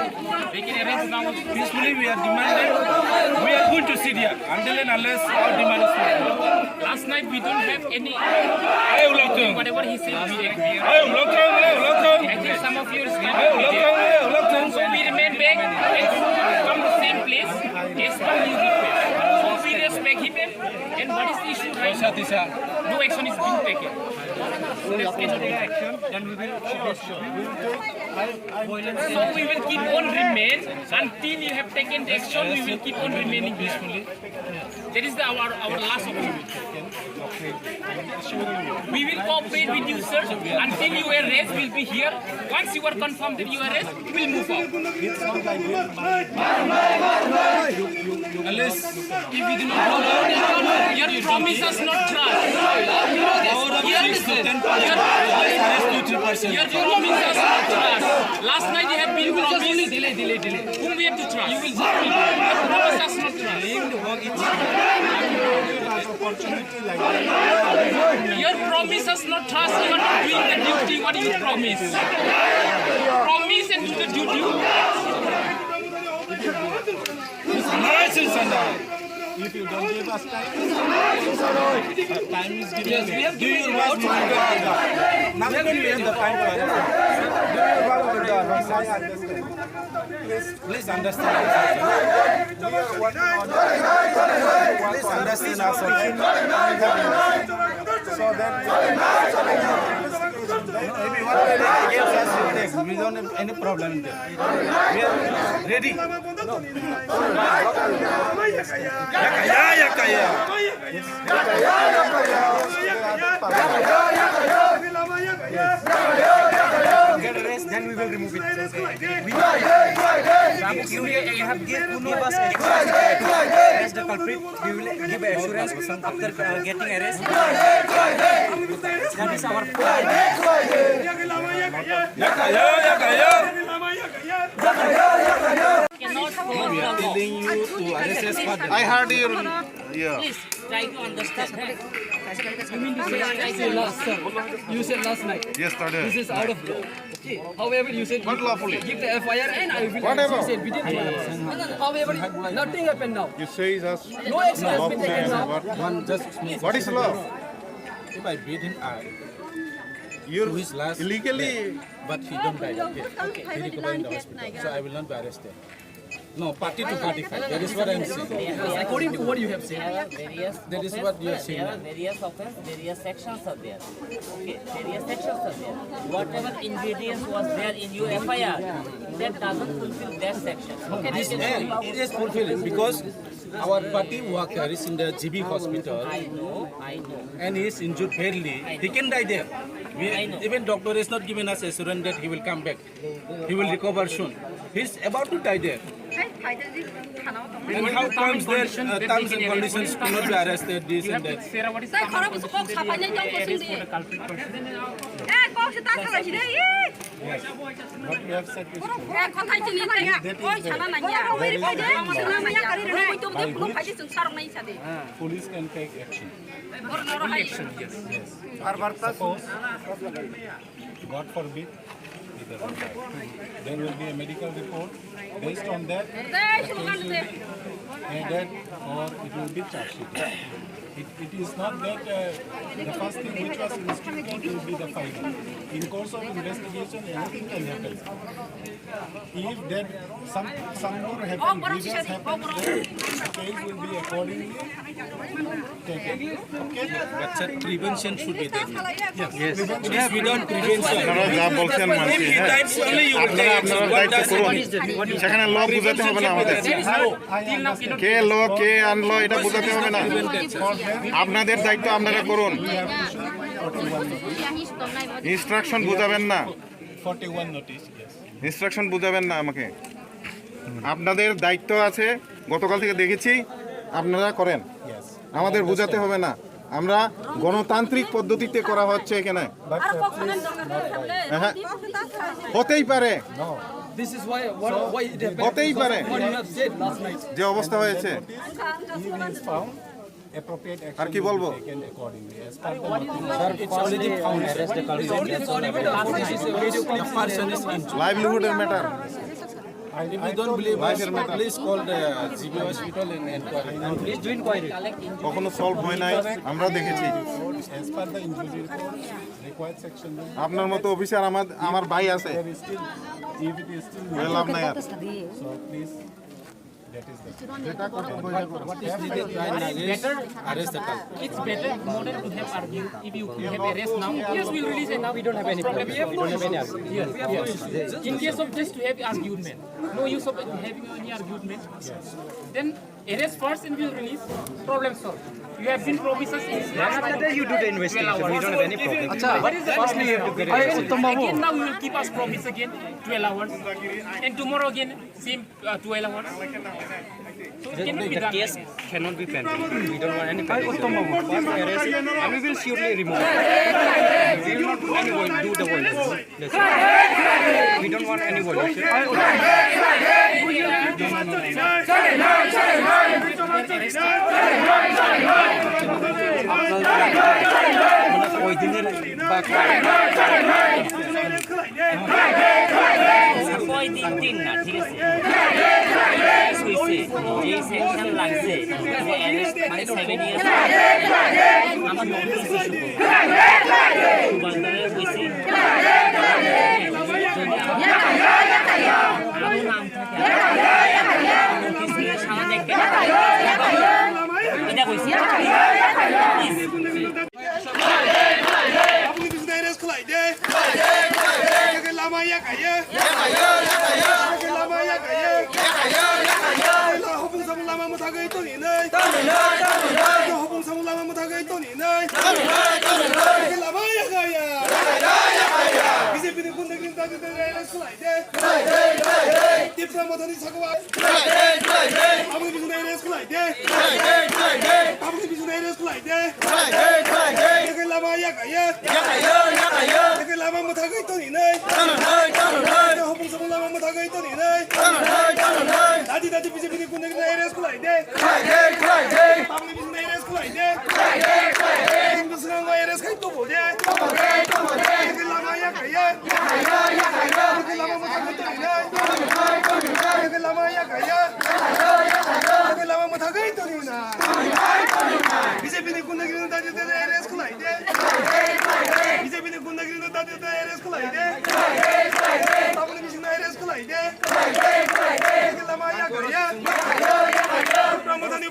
They can arrest now. Peacefully we are demanding. We are going to sit here until and unless our demand is met. Last night we don't have any, Ayo lockdown. whatever he said, we agree. Ayo lockdown. I think some of you are Ayo lockdown. So we remain back and come to the same place as per his request. So we respect him and what is the issue right now? No action is being taken. So we will keep on remain until you have taken the action. We will keep on remaining peacefully. That is our last opportunity. We will cooperate with you, sir, until you arrest. We'll be here. Once you are confirmed that you arrest, we'll move on. Unless if we do not follow, Your promise us not trust. Your promise us not trust. Last night you have been promised. Delay. Whom we have to trust? You will just promise us not trust. Your promise us not trust. You are not doing the duty. What do you promise? Promise and do the duty. If you don't give us time is given. yes, we have given you work to do. Now we have the time for it. Please understand. Please understand us. So that maybe what gives us we don't have any problem there. We are ready. Get arrest, then we will remove it. You have given us arrest the culprit. We will give assurance after getting arrest. That is our plan. I heard you. Yeah. Please try to understand. You mean to say last, sir? You said last night. Yesterday. This is out of law. Okay. However, you said What lawfully? give the FIR and I will. Whatever. You said within 12 hours. However, nothing happened now. You say us. No action has been taken now. What is law? If I beat him, You're his last illegally. but he don't die. Okay. He recovered in the hospital, so I will not be arrested. No, party to party fight. That is what I am saying. According to what you have There said. are various That is offense- what you are saying There are now. various offense, various sections are there. Okay, various sections are there. Whatever ingredients was there in your FIR, that doesn't fulfill that section. Okay, I can show you. It is fulfilled because our party worker is in the GB hospital I know. and he is injured badly. He can die there. Even doctor is not giving us assurance that he will come back. He will recover soon. He is about to die there. And how comes that terms and conditions to not be arrested, this and that? Sarah, what is the What we have said is police can take action. Suppose, God forbid, either will die. There will be a medical report. Based on that, the case will be added or it will be charged. It is not that the first thing which was instituted will be the final. In course of investigation, anything can happen. If there some more happen, reasons happen, then the case will be accordingly taken. Okay? But sir, prevention should be there. Yes. If without prevention, আপনারা যা বলছেন মানছি হ্যাঁ times only you will আপনারা আপনারা দায়িত্ব করুন সেখানে ল বুঝাতে হবে না আমাদের কে ল কে আনলো এটা বুঝাতে হবে না আপনাদের দায়িত্ব আপনারা করুন ইনস্ট্রাকশন বুঝাবেন না 41 notice, yes. ইনস্ট্রাকশন বুঝাবেন না আমাকে আপনাদের দায়িত্ব আছে গতকাল থেকে দেখেছি আপনারা করেন আমাদের বুঝাতে হবে না আমরা গণতান্ত্রিক পদ্ধতিতে করা হচ্ছে এখানে হ্যাঁ হতেই পারে This is why it happened. হতেই পারে What you have said last night. যে অবস্থা হয়েছে If is found, appropriate action আর কি will বলবো be taken accordingly. As per the notice. it's already found. The person is in. লাইভলিহুডের matter If you don't believe us, please call the GB hospital and inquiry. Please do inquiry. কখনো solve হয় নাই আমরা দেখেছি As per the injury report, required section will be আপনার মতো officer আমার ভাই আছে there is still, if it is still হয়ে লাভ নাই আর so please, that is the Arrest the culprit. It's better more than to have argued. If you have arrest now, yes, we'll release it now. We don't have any problem. We don't have any argument. Yes. In case of just to have argument, no use of having any argument. Then arrest first and we'll release. Problem solved. You have been promises in After that, you do the investigation. We don't have any problem. What is the Firstly, you have to get it. again now we will keep us promise again 12 hours and tomorrow again same 12 hours. So it cannot be The done. case cannot be pending. We don't want any pending. First arrest it, and we will surely remove it. We will not do any do the violence. That's it. We don't want any violence. ওই দিনের কয় দিন না ঠিক আছে হইছে যে section লাগছে যে অ্যারেস্ট মানে 7 ইয়ার্স আমার নোটিস ইস্যু বান্দারে হইছে আমার নাম থাকে নোটিস দিয়ে সারা দেখতে এটা কইছি Abang di sana res kelai deh. Yang lama ya kaya. Yang lama ya kaya. Lah hubung sama lama mutha gay tu ni nai. Hubung sama lama mutha gay tu ni nai. Yang lama ya kaya. Bisa pilih pun negeri tadi res kelai deh. Tipra Motha ni sakwa. Abang di sana res kelai deh. Abang di sana res kelai deh. Yang lama ya kaya. Yang lama mutha gay tu ni nai. Hubung sama lama mutha gay tu ni nai. Tadi bisa pilih pun negeri res kelai deh. Abang di sana res kelai deh. Yang di sana res kelai tu boleh. Yang lama ya kaya. Yang lama mutha gay tu ni nai. Yang lama ya kaya. Yang lama mutha gay tu ni nai. Bisa pilih pun negeri tadi res kelai deh. Bisa pilih pun negeri tadi res kelai deh. Abang di sana res kelai deh. Yang lama ya kaya. Tipra Motha ni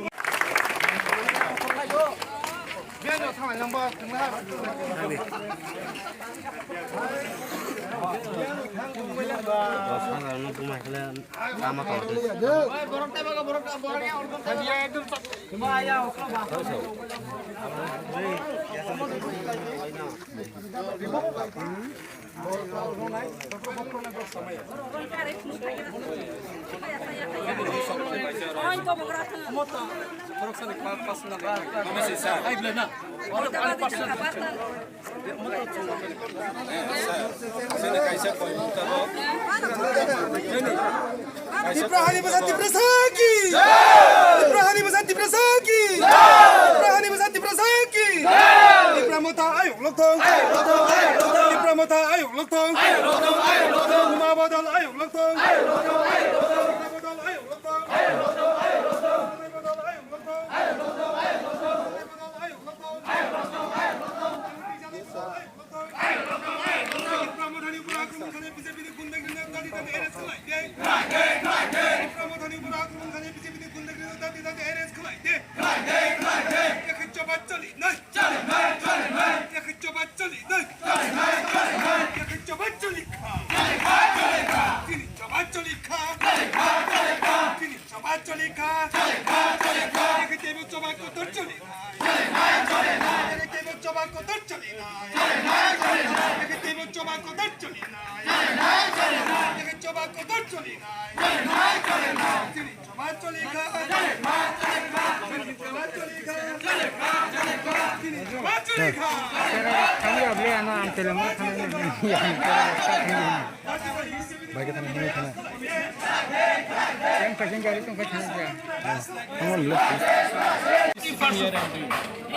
Tipra Hani Besar Tiprasa ki. Tipra Hani Besar Tiprasa ki. Tipra Hani Besar Tiprasa ki. Tipra Motha ayung lok thong. Tipra Motha ayung lok thong. Uma bodol ayung lok thong. Bodol ayung lok thong. Bodol ayung lok thong.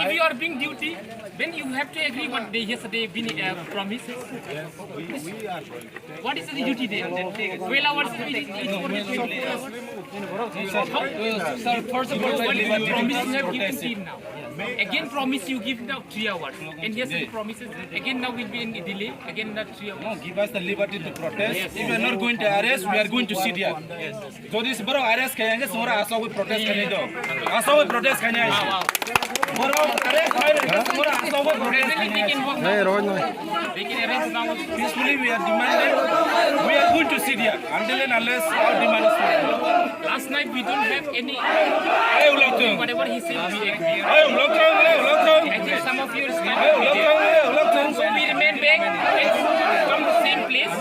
If you are being duty, then you have to agree what they yesterday been promised. What is the duty there? 12 hours Sir, first of all, what promise you have given team now? Again promise you give now 3 hours. And yesterday promises, again now will be in delay, again not 3 hours. No, give us the liberty to protest. If we are not going to arrest, we are going to sit here. So this bro arrest करेंगे, सोरा आशा को protest करने दो. आशा को protest करने आए. बरो arrest करेंगे, सोरा आशा को protest करने आए. They can arrange now. Peacefully we are demanding. We are going to sit here until and unless our demand is met. Last night we don't have any, whatever he said, we agree. I think some of you are scared. So we remain back and come the same place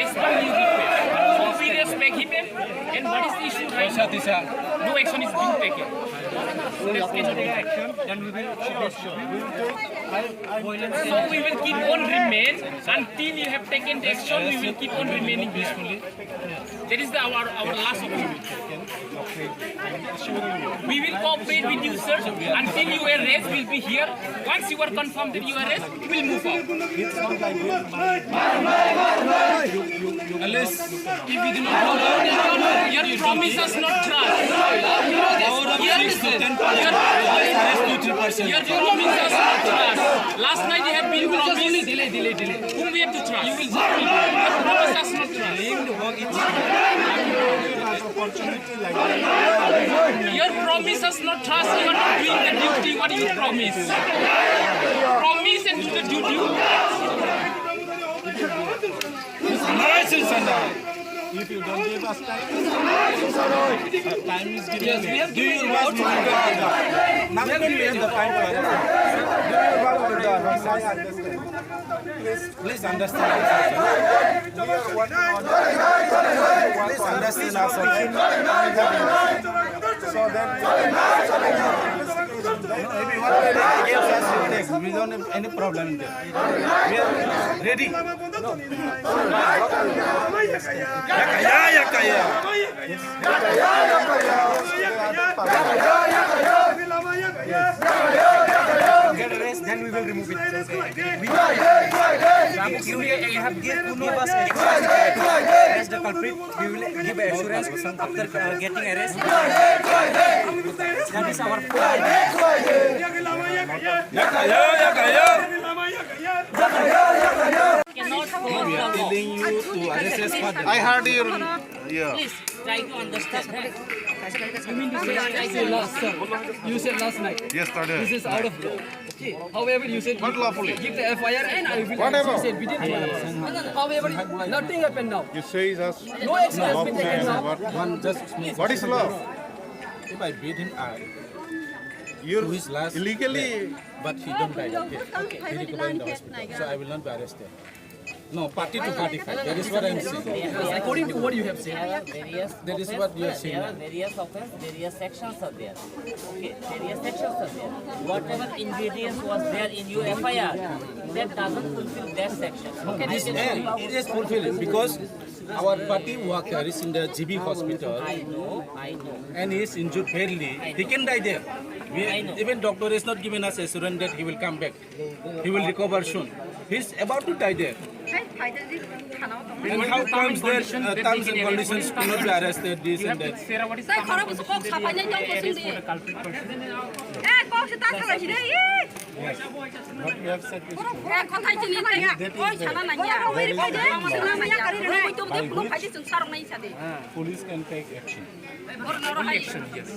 as per his request. So we respect him and what is the issue right now? No action is being taken. So we will keep on remain until you have taken the action. We will keep on remaining peacefully. That is our last option. We will cooperate with you, sir, until you arrest. We'll be here. Once you are confirmed that you arrest, we'll move on. Unless if we do not Your promise us not trust. Your promise us not trust. Last night you have been promised. Delay. Whom we have to trust? You will promise us not trust. Your promise us not trust. You are not doing the duty. What do you promise? Promise and do the duty. If you don't give us time is given. Yes, we have given you about to now we have the time to Please understand. Please understand us. So then we don't have any problem there. We are ready. Get arrest, then we will remove it. You have given us arrest the culprit. We will give assurance after getting arrest. That is our plan. I heard your. Yeah. Please try to understand. You mean to say I said last, sir? You said last night. Yesterday. This is out of law. Okay. However, you said What lawfully? give the FIR and I will. Whatever. You said within 12 hours. However, nothing happened now. You say us. No action has been taken now. What is law? If I beat him, You're his last illegally. but he don't die. Okay. He recovered in the hospital, so I will not be arrested. No, party to party fight. That is what I am saying. According to what you have said. There are various That is what you are saying. There are various offenses, various sections are there. Okay, various sections are there. Whatever ingredients was there in your FIR, that doesn't fulfill that section. Okay, This end, it is fulfilled because our party worker is in the GB hospital I know. and he is injured badly. He can die there. Even doctor is not giving us assurance that he will come back. He will recover soon. He is about to die there. And how comes that terms and conditions to not be arrested, this and that? Sarah, what is the common arrest for the culprit person? What we have said is police can take action. Action, yes.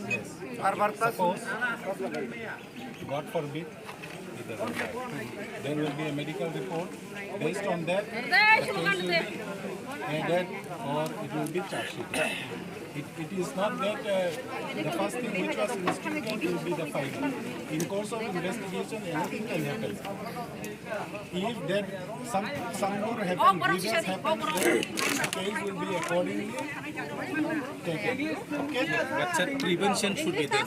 Suppose, God forbid, it doesn't have. There will be a medical report. Based on that, the case will be added or it will be charge sheeted. It is not that the first thing which was instructed will be the final. In course of investigation, anything can happen. If there some more happen, grievance happens, then the case will be accordingly taken. Okay? But sir, prevention should be there.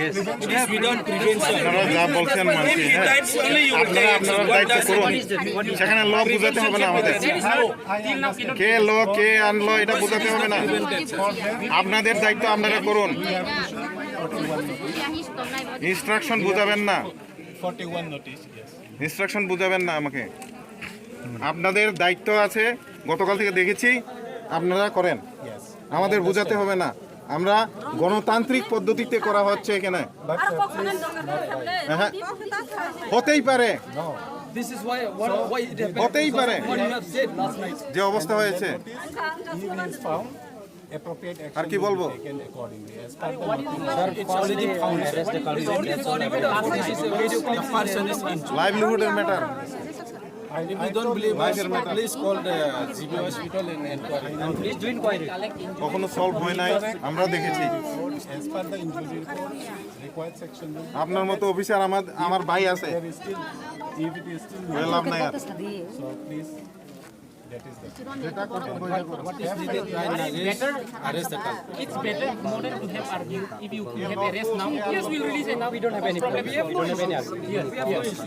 Yes. If we don't prevention, আপনারা যা বলছেন মানছি হ্যাঁ আপনারা আপনাদের দায়িত্ব করুন সেখানে ল বুঝাতে হবে না আমাদের কে ল কে আনলো এটা বুঝাতে হবে না আপনাদের দায়িত্ব আপনারা করুন ইনস্ট্রাকশন বুঝাবেন না 41 notice, yes. ইনস্ট্রাকশন বুঝাবেন না আমাকে আপনাদের দায়িত্ব আছে গতকাল থেকে দেখেছি আপনারা করেন আমাদের বুঝাতে হবে না আমরা গণতান্ত্রিক পদ্ধতিতে করা হচ্ছে এখানে But please, not right. হ্যাঁ হতেই পারে This is why it happened. হতেই পারে What you have said last night. যে অবস্থা হয়েছে If he is found, appropriate আর action কি will বলবো be taken accordingly. As per the notice. it's already found. It's only this is a video clip. Person is in. লাইভলিহুডের matter If you don't believe us, please call the GB hospital and inquiry. Please do inquiry. কখনো solve হয় নাই আমরা দেখেছি As per the injury report, required section will be. আপনার মতো officer আমার ভাই আছে There is still, if it is still হয়ে লাভ নাই আর so please, that is the. What is needed right now is arrest the culprit. It's better more than to have argued. If you have arrest now, yes, we'll release it now. We don't have any problem. We don't have any argument.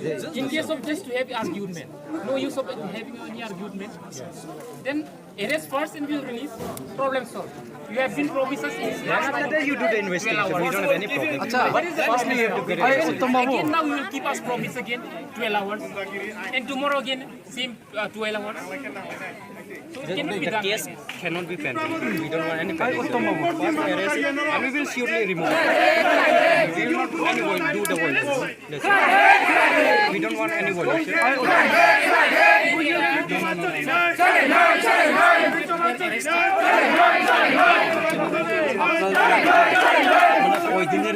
Yes. In case of just to have argument, no use of having any argument. Then arrest first and we'll release. Problem solved. You have been promises in After that, you do the investigation. We don't have any problem. What is the Firstly, you have to get it. again now we will keep us promise again 12 hours and tomorrow again same 12 hours. So it cannot be The done. case cannot be pending. We don't want any pending. First arrest, and we will surely remove it. We will not do any do the violence. That's it. We don't want any violence. ওই দিনের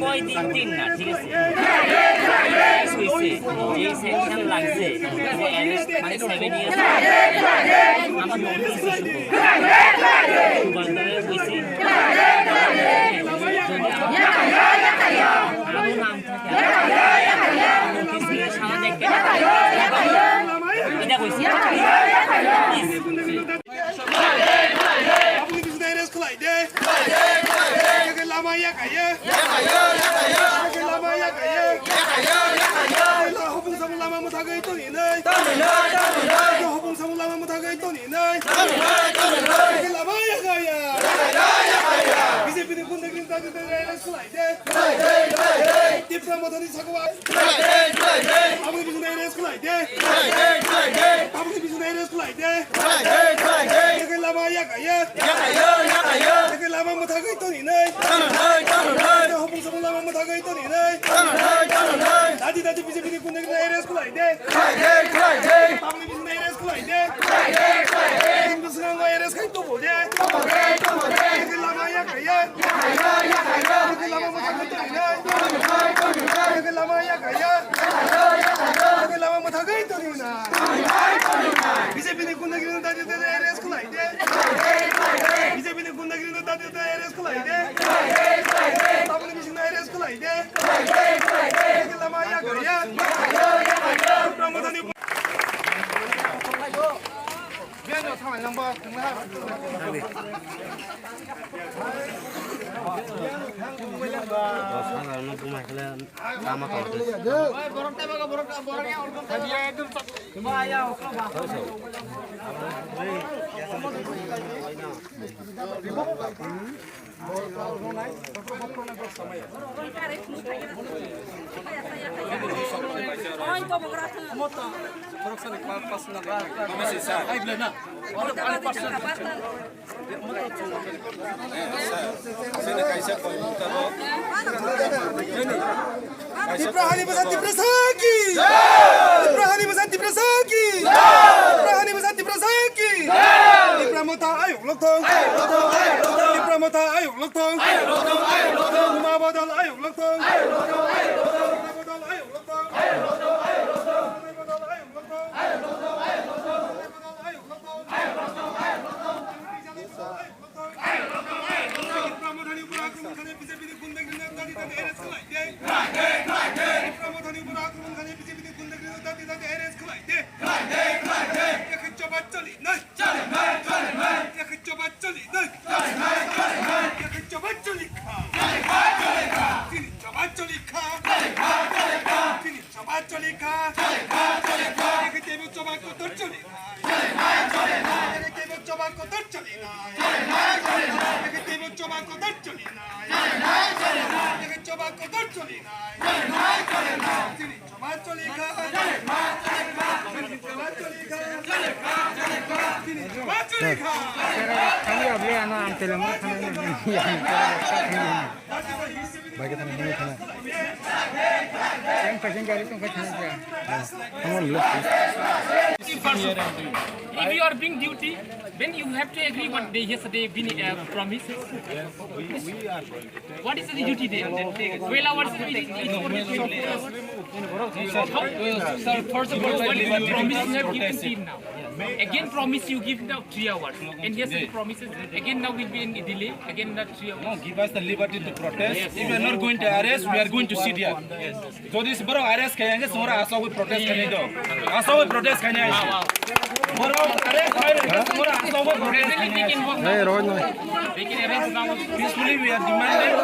কয় দিন না ঠিক আছে যে section লাগছে যে অ্যারেস্ট মানে 7 ইয়ার্স আমার নোটিস বন্ধরে হইছে আমার নাম থাকে নোটিস দিয়ে সামনে দেখতে এটা কইছি Abang di sana res kelai deh. Yang lama ya kaya. Yang lama ya kaya. Lah hubung sama lama muthaga itu ni nai. Hubung sama lama muthaga itu ni nai. Yang lama ya kaya. Bisa pilih pun negeri tadi res kelai deh. Tipra Motha ni sakwa. Abang di sana res kelai deh. Abang di sana res kelai deh. Yang lama ya kaya. Yang lama muthaga itu ni nai. Hubung sama lama muthaga itu ni nai. Tadi bisa pilih pun negeri res kelai deh. Abang di sana res kelai deh. Yang di sana res kelai itu boleh. Yang lama ya kaya. Yang lama muthaga itu ni nai. Yang lama ya kaya. Yang lama muthaga itu ni nai. Bisa pilih pun negeri tadi res kelai deh. Bisa pilih pun negeri tadi res kelai deh. Abang di sana res kelai deh. Yang lama ya kaya. Tipra Motha ni Tipra Hani Besar Tiprasa ki. Tipra Hani Besar Tiprasa ki. Tipra Hani Besar Tiprasa ki. Tipra Motha ayo lok thong. Tipra Motha Motha ayok loktong Uma bodol ayok loktong Kami abli anak Teliamura Bagi tanah ini tanah. Yang pasang kali tu kau tanah dia. Kamu lihat. If you are being duty, then you have to agree what they yesterday been promised. What is the duty there? 12 hours is only first of all, what is the promise you have given team now? Again promise you give now 3 hours. And yesterday promises again now will be in delay. Again not 3 hours. No, give us the liberty to protest. If we are not going to arrest, we are going to sit here. So this bro arrest करेंगे, सोरा आसाओ को protest करने दो. आसाओ को protest करने आए. Bro arrest करेंगे, सोरा आसाओ को protest करने आए. Hey, Rohit no. They can arrest now. Peacefully we are demanding.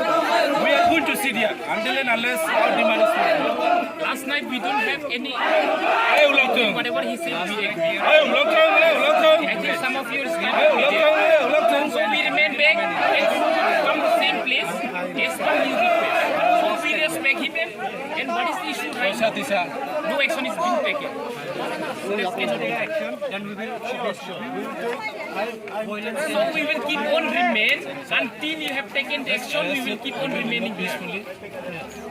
We are going to sit here until and unless our demand is met. Last night we don't have any. Ayo lockdown. Whatever he said, we agree. Ayo lockdown. I think some of you are scared. So we remain back and come the same place as per his request. So we respect him. And what is the issue right now? No action is being taken. So we will keep on remain until you have taken the action. We will keep on remaining peacefully.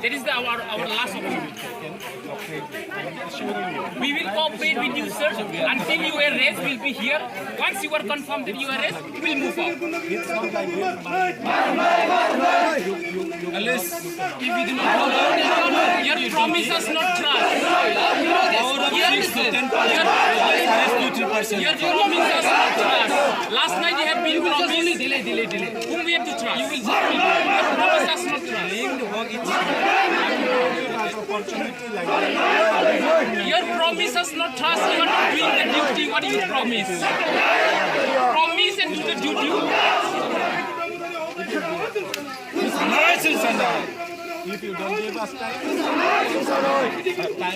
That is our last option. We will cooperate with you, sir, until you arrest. We'll be here. Once you are confirmed that you arrest, we'll move on. Unless if we do not follow, Your promise us not trust. Your promise us not trust. Last night you have been promised. Delay. Whom we have to trust? Your promise us not trust. Your promise us not trust. You are not doing the duty. What do you promise? Promise and do the duty. If you don't give us time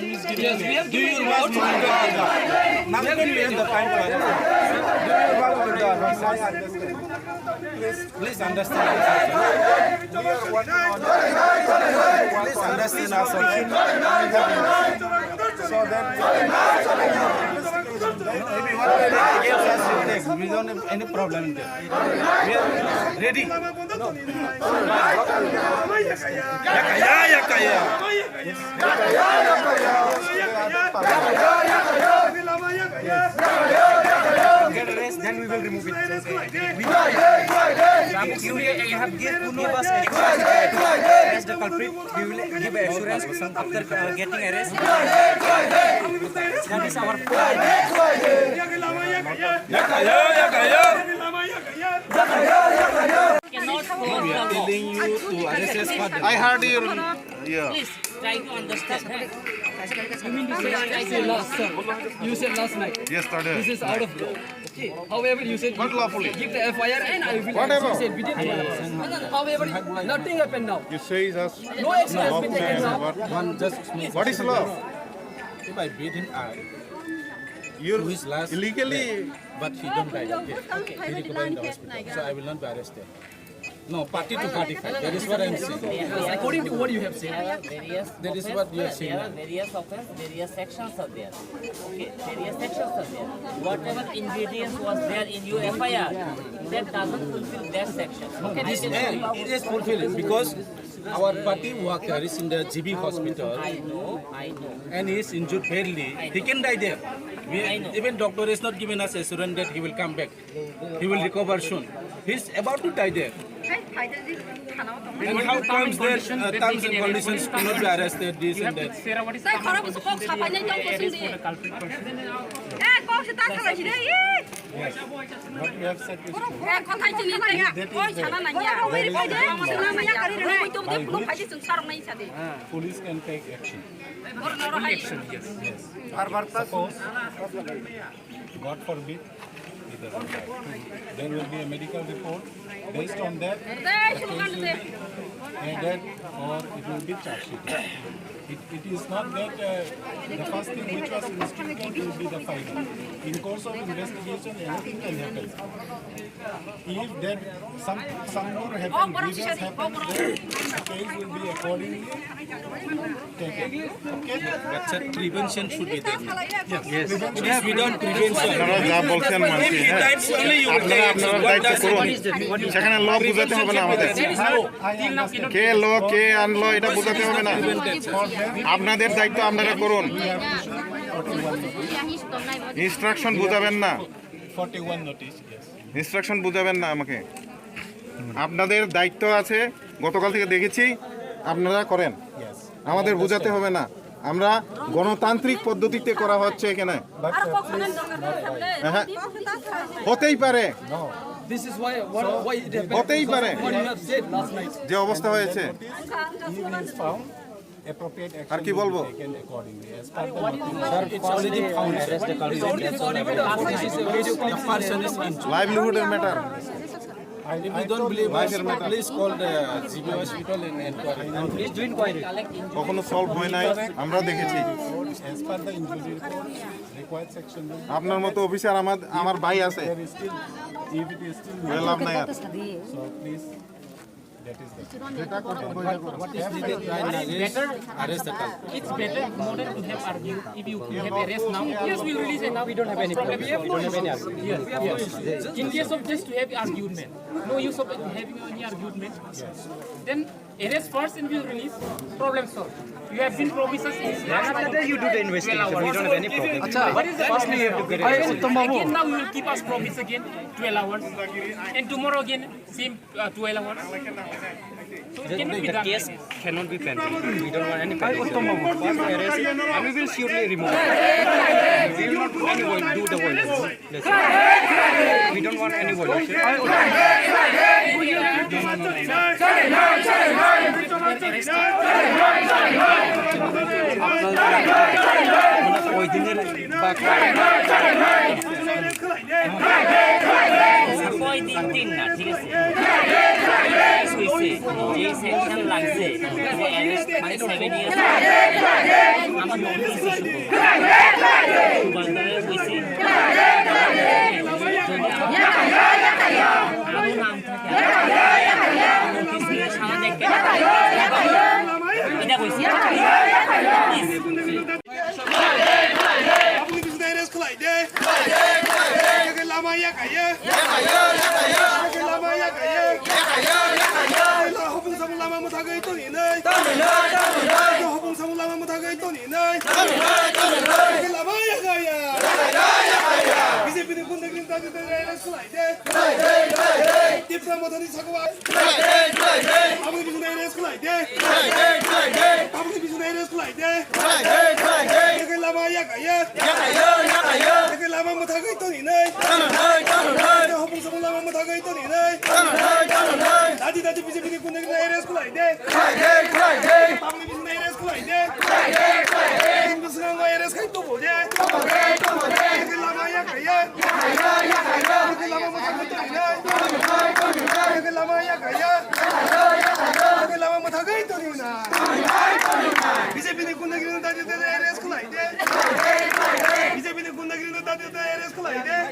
is given. yes, we have given you what to do. Now we have the time to Please understand. Please understand us. So that we don't have any problem there. We are ready. Get arrest, then we will remove it. You have give us arrest the culprit. We will give assurance after getting arrest. That is our plan. We are telling you to arrest us for the I heard your yeah. Please try to understand. You mean to say last, sir? You said last night. Yesterday. This is out of law. Okay. However, you said Not lawfully. give the FIR and I will Whatever. you said within 2 hours. However, nothing happened now. You say us No action has been taken now. what is law? If I beat him, You're Who is last? illegally. but he don't die. Okay. He recovered in the hospital, so I will not be arrested. No, party to party fight. That is what I am saying. According to what you have There said. are various That is offense- what you are saying. There are various offense, various sections are there. Okay, various sections are there. Whatever ingredients was there in your FIR, that doesn't fulfill that section. Okay, this is It is fulfilling because our party worker is in the GB hospital I know. and he is injured badly. He can die there. Even doctor is not giving us assurance that he will come back. He will recover soon. He is about to die there. And how comes that terms and conditions cannot be arrested, this and that? Sarah, what is the common position that they arrest for the culprit person? What we have said is true. Police can take action. Action, yes. Suppose, God forbid, he doesn't die. There will be a medical report. Based on that, the case will be added or it will be charged sheeted. It is not that the first thing which was instigated will be the final. In course of investigation, anything can happen. If that some more happen, grievance happen, then the case will be accordingly taken. Okay? But sir, prevention should be there. Yes. Yes, without prevention. আপনারা যা বলছেন মানছি If he হ্যাঁ dies, only you will আপনারা take আপনারা action. What দায়িত্ব does করুন সেখানে ল বুঝাতে হবে না আমাদের কে ল কে আনলো এটা বুঝাতে হবে না আপনাদের দায়িত্ব আপনারা করুন ইনস্ট্রাকশন বুঝাবেন না 41 notice, yes. ইনস্ট্রাকশন বুঝাবেন না আমাকে আপনাদের দায়িত্ব আছে গতকাল থেকে দেখেছি আপনারা করেন আমাদের বুঝাতে হবে না আমরা গণতান্ত্রিক পদ্ধতিতে করা হচ্ছে এখানে হ্যাঁ হতেই পারে This is why it happened. হতেই পারে What you have said last night. যে অবস্থা হয়েছে If he is found, appropriate আর action কি will বলবো be taken accordingly. As per the notice. It's already found. It's only found evidence. This is a video clip. Person is in. লাইভলিহুডের matter If you don't believe us, please call the GB hospital and inquiry. Please do inquiry. কখনো solve হয় নাই আমরা দেখেছি As per the injury report, required section will be. আপনার মতো officer আমার ভাই আছে There is still, if it is still হয়ে লাভ নাই আর so please, that is the. What is needed right now is arrest the culprit. It's better more than to have argued. If you have arrest now, yes, we'll release it now. We don't have any problem. We don't have any argument. Yes. In case of just to have argument, no use of having any argument. Then arrest first and we'll release. Problem solved. You have been promises in After that, you do the investigation. We don't have any problem. What is the Firstly, you have to get Again, it. again now we will keep us promise again 12 hours. And tomorrow again same 12 hours. So it cannot be The done. case cannot be pending. We don't want any pending. First arrest, and we will surely remove it. We will not do any do the violence. That's it. We don't want any violence. ওই দিনের কয় দিন না ঠিক আছে যে section লাগছে যে অ্যারেস্ট মানে 7 ইয়ার্স আমার নোটিস ইস্যু সুবান্দারের কইছে আমার নাম থাকে নোটিস দিয়ে সারা দেখতে এটা কইছে Abang di sana res kelai deh. Jaga lama ya kaya. Jaga lama ya kaya. Lah hubung sama lama muthaga itu ni nai. Hubung sama lama muthaga itu ni nai. Jaga lama ya kaya. Bisa pilih pun negeri tadi res kelai deh. Tipra Motha ni sakwa. Abang di sana res kelai deh. Abang di sana res kelai deh. Jaga lama ya kaya. Jaga lama muthaga itu ni nai. Hubung sama lama muthaga itu ni nai. Tadi bisa pilih pun negeri res kelai deh. Abang di sana res kelai deh. Abang senang res kai tu boleh. Jaga lama ya kaya. Jaga lama muthaga itu ni nai. Jaga lama ya kaya. Jaga lama muthaga itu ni nai. Bisa pilih pun negeri tadi res kelai deh. Bisa pilih pun negeri tadi res kelai deh.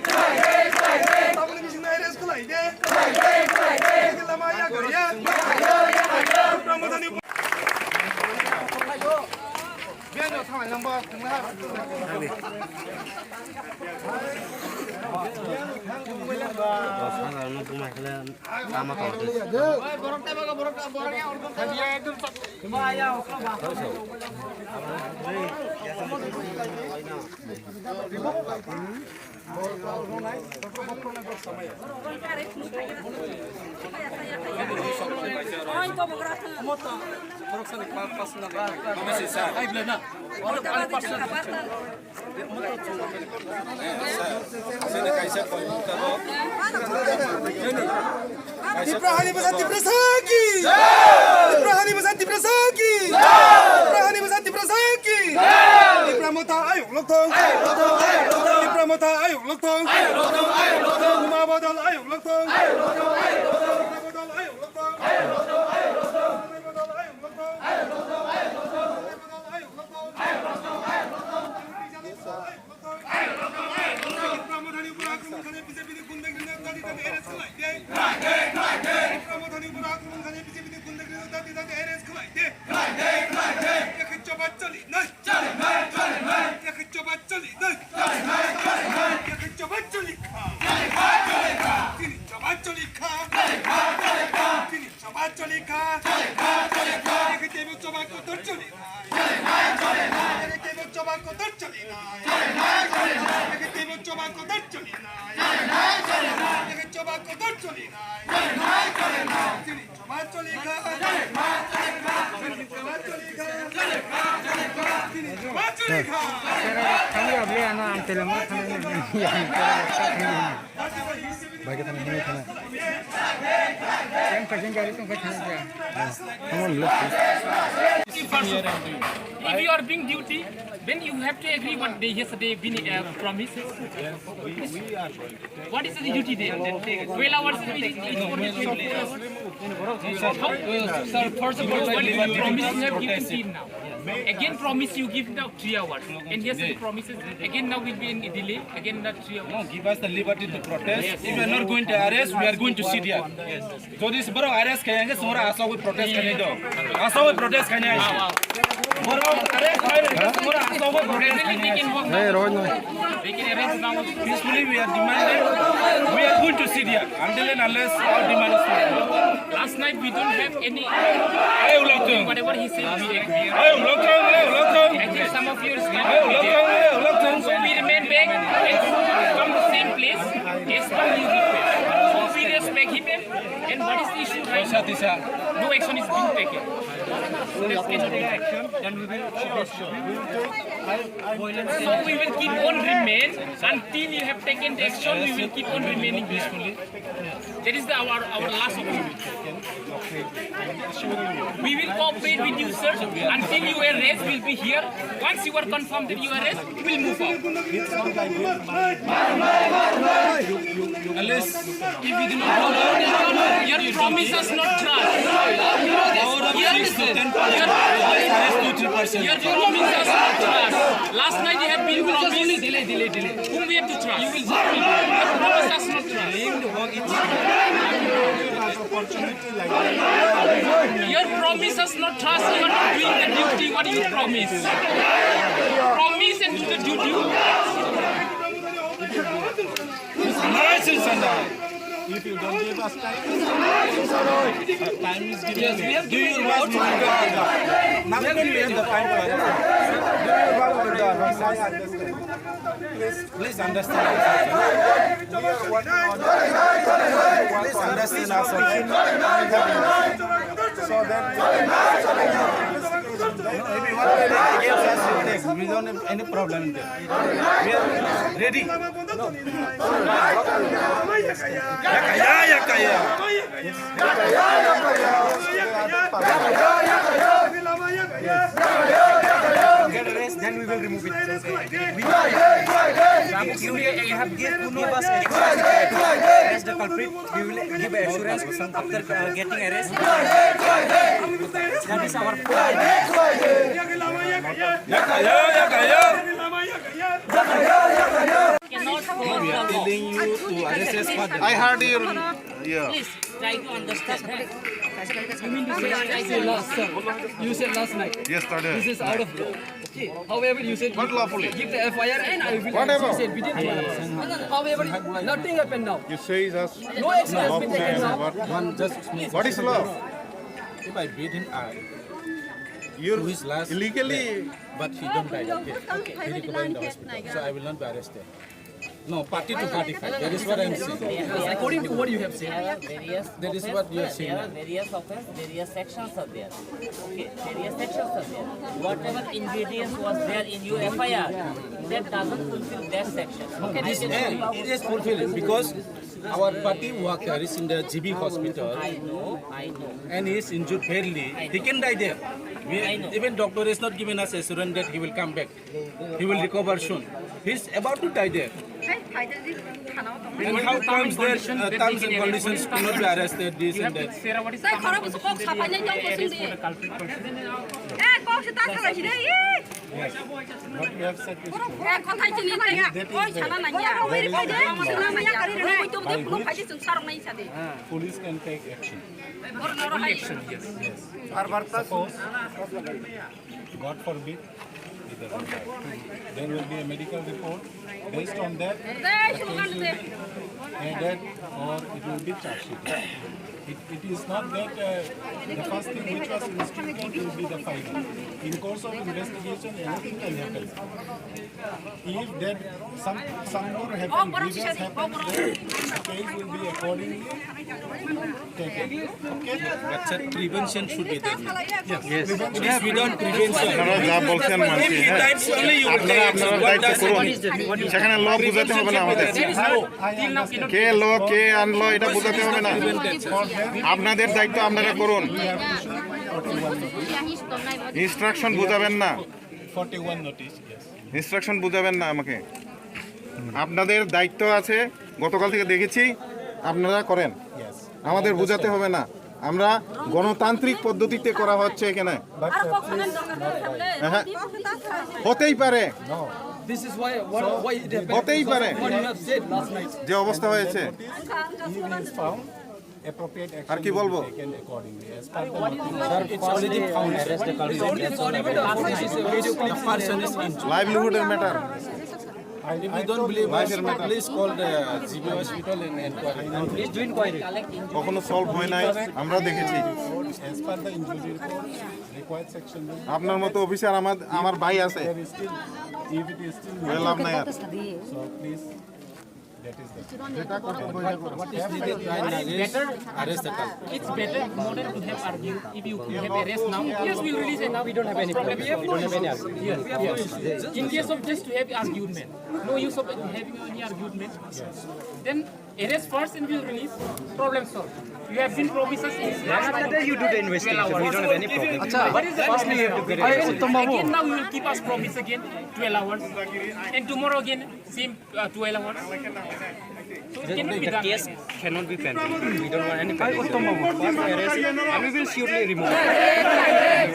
Abang di sana res kelai deh. Jaga lama ya kaya. Tipra Motha ni Biar no, Tiprahani besar Tiprasa ki. Tiprahani besar Tiprasa ki. Tiprahani besar Tiprasa ki. Tipra Motha ayo lokthong. Tipra Motha ayo lokthong. Uma bodol ayo lokthong. Uma bodol ayo lokthong. If you are being duty, then you have to agree what they yesterday been promised. What is the duty there? 12 hours is only 12 hours. Sir, first of all, what promise you have given till now? Again promise you give now 3 hours. And yesterday promises again now will be in delay. Again not 3 hours. No, give us the liberty to protest. If we are not going to arrest, we are going to sit here. So this bro arrest करेंगे, सोरा आसा कोई protest करने दो. आसा कोई protest करने आए. Bro arrest करेंगे, सोरा आसा कोई protest करने आए. Hey, they can arrange now. Peacefully we are demanding. We are going to sit here until and unless our demand is met. Last night we don't have any. Whatever he said, we agree. Actually, some of you are scared. So we remain back and come to the same place. Yes, come you request. So we respect him. And what is the issue right now? No action is being taken. So we will keep on remain until you have taken the action. We will keep on remaining peacefully. That is our last opportunity. We will cooperate with you, sir, until you arrest. We'll be here. Once you are confirmed that you arrest, we'll move on. Unless if we do not your promises not trust. Your promises not trust. Last night you have been promised. Delay. Whom we have to trust? Your promises not trust. Your promises not trust. You are not doing the duty what you promise. Promise and do the duty. If you don't give us time is given. Yes, we have given you what? Now we have the time to please understand. We are working on it. Please understand ourselves. So that we don't have any problem there. We are ready. Get arrest, then we will remove it. You have give us arrest the culprit. We will give assurance after getting arrest. That is our plan. We are telling you to arrest us for the I heard you. Yeah. Please try to understand. You mean to say I said last, sir? You said last night. Yesterday. This is out of law. Okay. However, you said What lawfully? give the FIR and I will Whatever. you said within 2 hours. However, nothing happened now. You say us. No action has been taken now. What is law? If I beat him, You're his last illegally. but he don't die. Okay. He recovered in the hospital. So I will not be arrested. No, party to Kha Tipra. That is what I am saying. According to what you have said. There are various That is what you are saying. There are various offenses, various sections are there. Okay, various sections are there. Whatever ingredients was there in your FIR, that doesn't fulfill that section. Okay, This it is fulfilled because our party worker is in the GB hospital I know. and he is injured badly. He can die there. I know. Even doctor has not given us assurance that he will come back. He will recover soon. He is about to die there. And how comes there terms and conditions to not be arrested, this and that? Sarah, what is the common position that he has for the arrest for the culprit person? What you have said is true. Police can take action. Action, yes. Suppose, God forbid, either will die. There will be a medical report. Based on that, the case will be added or it will be charged sheet. It is not that the first thing which was instructed will be the final. In course of investigation, anything can happen. If that some more happen, grievance happens, then the case will be accordingly taken. Okay? But sir, prevention should be there. Yes. It is without prevention. আপনারা যা বলছেন মানছি If he হ্যাঁ dies, only you will আপনারা take আপনারা action. What দায়িত্ব does করুন সেখানে ল বুঝাতে হবে না আমাদের কে ল কে আনলো এটা বুঝাতে হবে না আপনাদের দায়িত্ব আপনারা করুন ইনস্ট্রাকশন বুঝাবেন না 41 notice, yes. ইনস্ট্রাকশন বুঝাবেন না আমাকে আপনাদের দায়িত্ব আছে গতকাল থেকে দেখেছি আপনারা করেন Yes. আমাদের বুঝাতে হবে না আমরা গণতান্ত্রিক পদ্ধতিতে করা হচ্ছে এখানে But please not হ্যাঁ হতেই পারে This is why it happened. হতেই পারে What you have said last night. যে অবস্থা হয়েছে if he is found, appropriate action আর কি will বলবো be taken accordingly. As per the It's already found. It's only for the this is a video clip. Person is injured. লাইভলিহুডের matter If you don't believe us, please call the GB hospital and inquiry. Please do inquiry. কখনো solve হয় নাই আমরা দেখেছি as per the injury report, required section will be আপনার মতো officer আমার ভাই আছে there is still, if it is still হয়ে লাভ নাই আর so please, that is the What is needed right now is arrest the culprit. It's better more than to have argued. If you have arrest now, yes, we'll release it now. We don't have any problem. We don't have any argument. Yes. In case of just to have argument, no use of having any argument. Then arrest first and we'll release. Problem solved. You have been promises. After that, you do the investigation. We don't have any problem. What is the Firstly, you have to get again now we will keep us promise again 12 hours and tomorrow again same 12 hours. So it cannot be The done. case cannot be pending. We don't want any pending. First arrest, and we will surely remove it.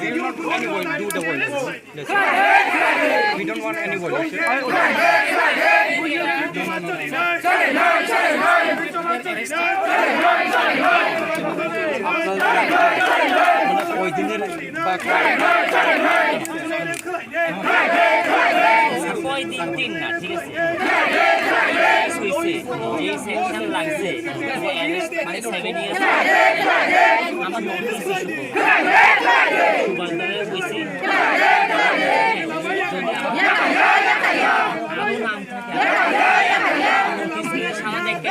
We will not do any do the violence. That's it. We don't want any violence. ওই দিনের কয় দিন না ঠিক আছে হইছে যে section লাগছে যে অ্যারেস্ট মানে 7 ইয়ার্স আমার নোটিস ইস্যু বন্ধরে হইছে আমার নাম থাকে নোটিস দিয়ে সামনে দেখতে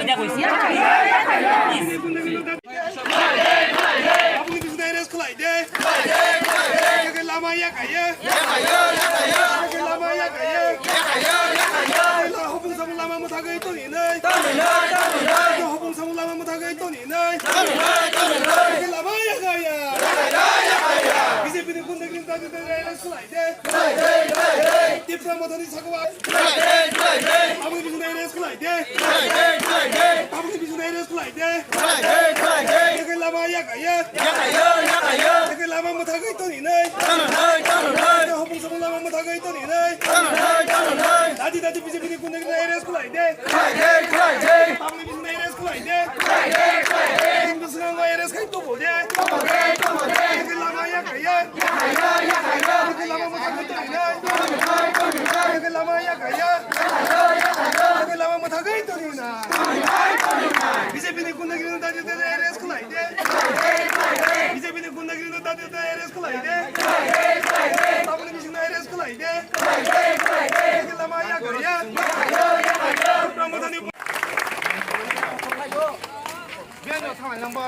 এটা কইছি Abang di sana res kelai deh. Jaga lama ya kaya. Jaga lama ya kaya. Lah hubung sama lama mata gay tu ni nai. Hubung sama lama mata gay tu ni nai. Jaga lama ya kaya. Bisa pilih pun dengan tadi res kelai deh. Tipra Motha ni sakwa. Abang di sana res kelai deh. Abang di sana res kelai deh. Jaga lama ya kaya. Jaga lama mata gay tu ni nai. Hubung sama lama mata gay tu ni nai. Tadi bisa pilih pun dengan res kelai deh. Abang di sana res kelai deh. BJP는 군대기는 다들 에레스 클라이데. BJP는 군대기는 다들 에레스 클라이데. 아버님 미신나 에레스 클라이데. 라마야 거야. 티프라 모타니. 미안해, 상황 양보.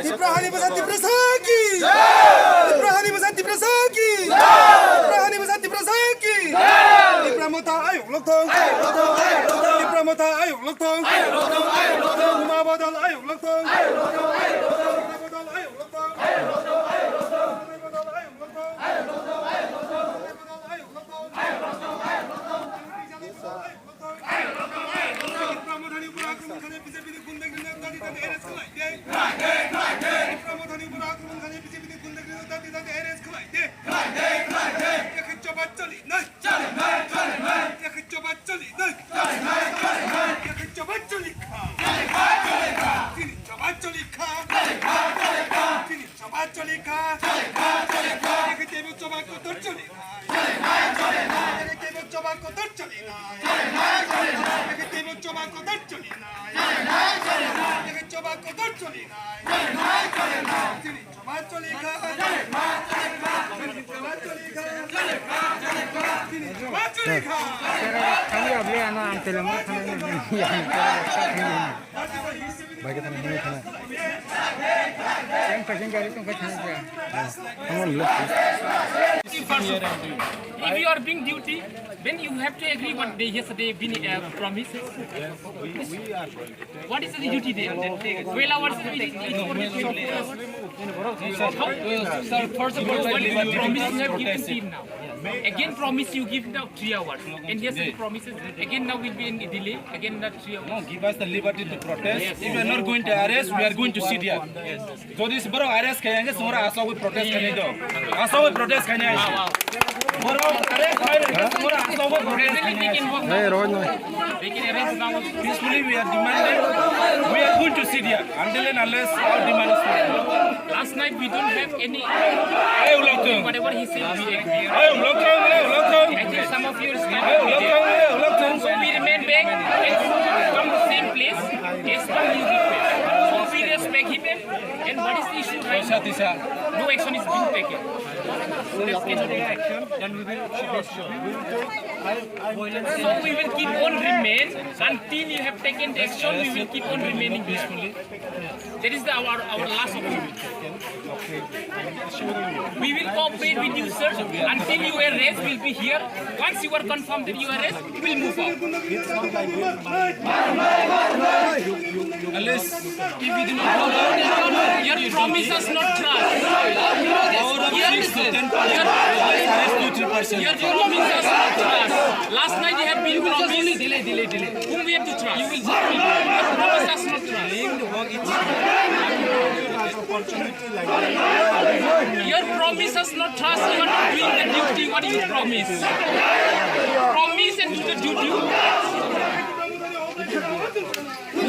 Tiprahani besar Tiprasa ki. Tiprahani besar Tiprasa ki. Tiprahani besar Tiprasa ki. Tipra Motha ayo loktong. Tipra Motha ayo loktong. Uma badal ayo loktong. Badal ayo loktong. If you are being duty, then you have to agree what they yesterday been promised. What is the duty there? 12 hours Sir, first of all, what promise you have given team now? Again promise you give now 3 hours. And yesterday promises again now will be in delay. Again not 3 hours. No, give us the liberty to protest. If we are not going to arrest, we are going to sit here. So this bro arrest करेंगे, सोरा आसा कोई protest करने दो. आसा कोई protest करने आए. Bro arrest करेंगे, सोरा आसा कोई protest करने आए. Hey, Rohit, they can arrange now. Peacefully we are demanding. We are going to sit here until and unless our demand is met. Last night we don't have any. Whatever he said, we agree. I think some of you is not. So we remain back and come to the same place. Yes, come you so we respect him. And what is the issue right now? No action is being taken. Let's get no action. Then we will so we will keep on remain until you have taken the action. We will keep on remaining peacefully. That is our last option. We will cooperate with you, sir, until you arrest. We'll be here. Once you are confirmed that you arrest, we'll move on. Unless if we do not follow your promises not trust. Your promises not trust. Last night you have been promised. Delay. Whom we have to trust? You will your promises not trust. Your promises not trust. You are not doing the duty what you promised.